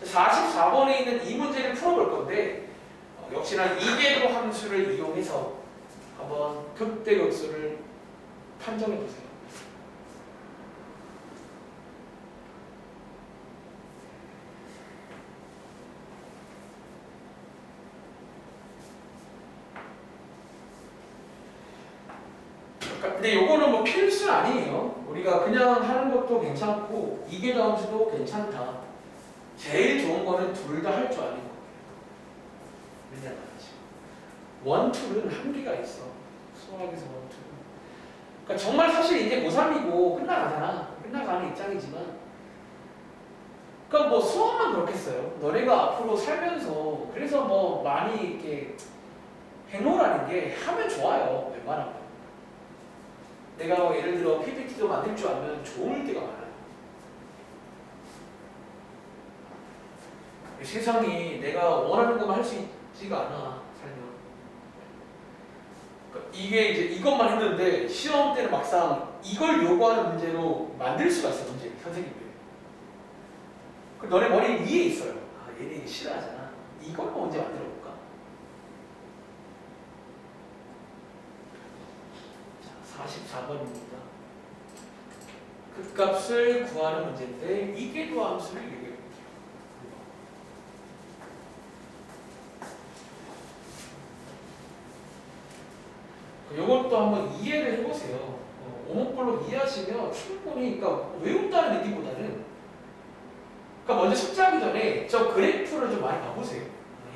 44번에 있는 이 문제를 풀어볼 건데, 역시나 이계도 함수를 이용해서 한번 극대극소를 판정해 보세요. 근데 요거는 뭐 필수는 아니에요. 우리가 그냥 하는 것도 괜찮고 이계도 함수도 괜찮다. 제일 좋은 거는 둘 다 할 줄 아는 거예요. 왜냐면 원툴은 한계가 있어. 수학에서 원툴은. 그러니까 정말 사실 이제 고3이고 끝나가잖아. 해나가는 입장이지만, 그러니까 뭐 수업만 그렇겠어요. 너네가 앞으로 살면서 그래서 뭐 많이 이렇게 해놓으라는 게 하면 좋아요. 웬만하면. 내가 뭐 예를 들어 PPT도 만들 줄 알면 좋을 때가 많아요. 세상이 내가 원하는 것만 할 수 있지가 않아, 살면. 그러니까 이게 이제 이것만 했는데 시험 때는 막상 이걸 요구하는 문제로 만들 수가 있어, 문제 선생님들. 그 너네 머리 위에 있어요. 아, 얘네 이거 싫어하잖아. 이걸로 언제 만들어 볼까? 자, 44번입니다. 극값을 구하는 문제인데 이계도 함수를 얘기해 볼게요. 이것도 한번 이해를 해보세요. 오목볼로 이해하시면 충분히, 그러니까 외운다는 느낌보다는, 그러니까 먼저 숙제하기 전에 저 그래프를 좀 많이 봐보세요.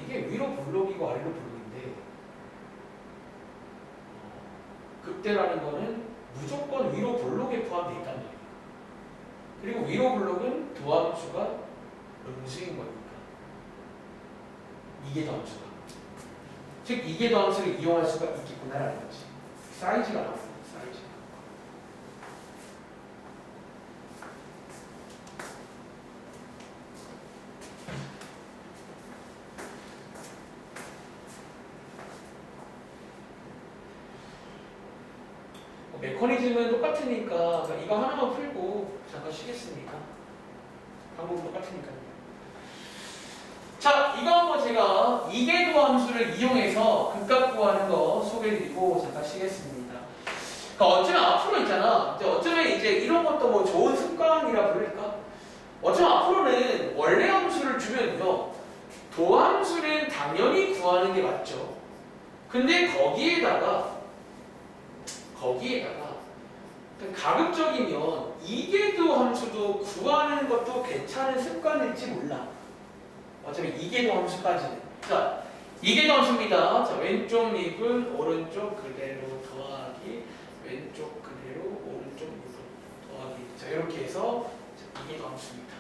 이게 위로 블록이고 아래로 블록인데, 극대라는 거는 무조건 위로 블록에 포함되어 있단 말이에요. 그리고 위로 블록은 도함수가 음수인 거니까. 이게 도함수가. 즉 이게 도함수를 이용할 수가 있겠구나라는 거지. 사이즈가 나와요. 사이즈. 메커니즘은 똑같으니까 이거 하나만 풀고 잠깐 쉬겠습니다. 방법은 똑같으니까요. 자, 이거 한번 제가 이계도 함수를 이용해서 극값 구하는 거 소개해드리고 잠깐 쉬겠습니다. 그러니까 어쩌면 앞으로 있잖아. 어쩌면 이제 이런 것도 뭐 좋은 습관이라 부를까? 어쩌면 앞으로는 원래 함수를 주면요, 도함수는 당연히 구하는 게 맞죠. 근데 거기에다가 가급적이면 이계도 함수도 구하는 것도 괜찮은 습관일지 몰라. 어차피 이계도 함수까지는. 자, 이계도 함수입니다. 자, 왼쪽 립은 오른쪽 그대로 더하기, 왼쪽 그대로 오른쪽 립은 더하기. 자, 이렇게 해서 이계도 함수입니다.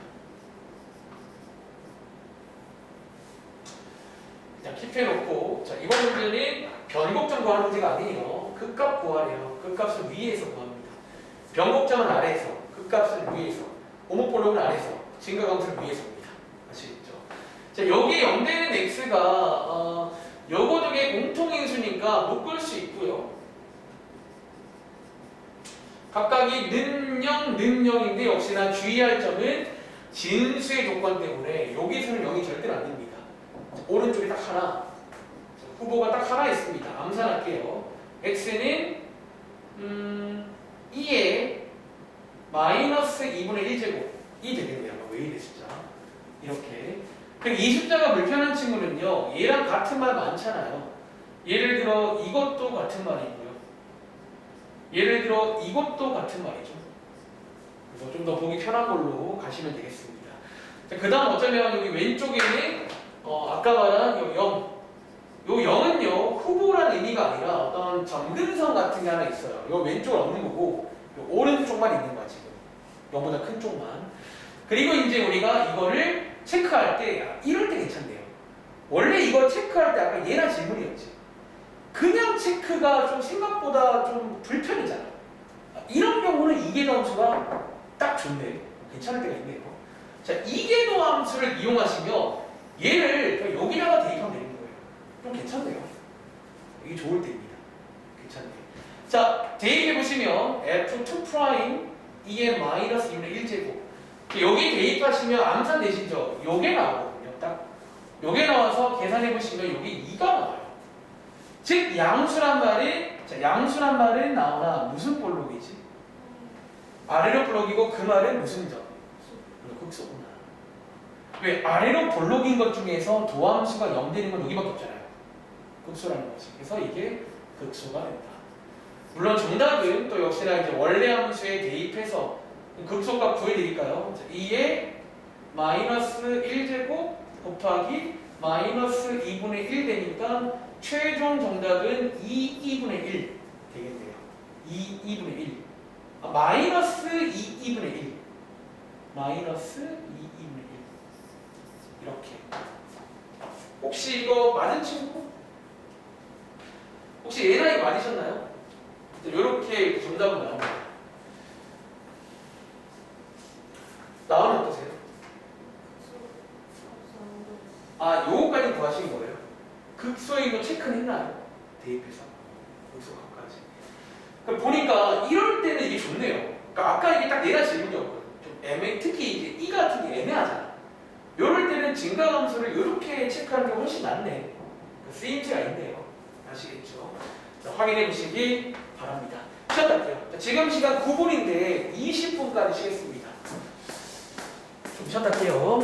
자, 킵해놓고, 자, 이번 문제는 변곡점 구하는 문제가 아니에요. 극값 구하래요. 극값을 위에서 구합니다. 변곡점은 아래에서, 극값을 위에서, 오목볼록은 아래에서, 증가함수를 위에서입니다. 아시겠죠? 자, 여기에 0되는 x가 요거 두개 공통인수니까 묶을 수 있고요. 각각이 는0, 는 0인데 역시나 주의할 점은 진수의 조건 때문에 여기서는 0이 절대로 안 됩니다. 오른쪽에 딱 하나, 후보가 딱 하나 있습니다. 암산할게요. x는 2에 마이너스 2분의 1제곱이 되겠네요. 왜 이래 숫자. 이렇게. 그리고 이 숫자가 불편한 친구는요, 얘랑 같은 말 많잖아요. 예를 들어 이것도 같은 말이고요. 예를 들어 이것도 같은 말이죠. 그래서 좀 더 보기 편한 걸로 가시면 되겠습니다. 그 다음 어쩌면 여기 왼쪽에는 아까 말한 요 0. 요 0은요, 후보라는 의미가 아니라 어떤 점근성 같은 게 하나 있어요. 요 왼쪽은 없는 거고, 요 오른쪽만 있는 거야, 지금. 0보다 큰 쪽만. 그리고 이제 우리가 이거를 체크할 때, 이럴 때 괜찮네요. 원래 이거 체크할 때 아까 얘랑 질문이었지. 그냥 체크가 좀 생각보다 좀 불편이잖아. 이런 경우는 이계도 함수가 딱 좋네. 괜찮을 때가 있네요. 자, 이계도 함수를 이용하시면 얘를 여기다가 대입하면 되는 거예요. 좀 괜찮네요. 이게 좋을 때입니다. 괜찮네요. 자, 대입해보시면 f2' 2의 마이너스 2분의 1제곱. 여기 대입하시면 암산 되시죠? 요게 나오거든요. 딱 요게 나와서 계산해보시면 여기 2가 나와요. 즉 양수란 말이, 자, 양수란 말은 나오나 무슨 볼록이지? 아래로 볼록이고 그 말은 무슨 점? 극소구나. 왜? 아래로 볼록인 것 중에서 도함수가 0 되는 건 여기밖에 없잖아요. 극소라는 거지. 그래서 이게 극소가 된다. 물론 정답은 또 역시나 이제 원래 함수에 대입해서 극소값 구해드릴까요? 2의 마이너스 1제곱 곱하기 마이너스 2분의 1 되니까 최종 정답은 2분의 1 되겠네요. 2분의 1. 마이너스 2분의 1. 마이너스 2분의 1. 이렇게. 혹시 이거 맞은 친구? 혹시 얘나이 맞으셨나요? 이렇게 정답은 나옵니다. 나오면 어떠세요? 요거까지 구하신 거예요? 극소임도 체크는 했나요? 대입해서 극소값까지. 그러니까 보니까 이럴 때는 이게 좋네요. 그러니까 아까 이게 딱 내가 질문이었거든. 좀 특히 이제 이 같은 게 애매하잖아. 이럴 때는 증가함수를 이렇게 체크하는 게 훨씬 낫네. 쓰임새가 있네요. 아시겠죠? 자, 확인해 보시기 바랍니다. 시작 할게요. 자, 지금 시간 9분인데 20분까지 쉬겠습니다. 좀 쉬었다 할게요.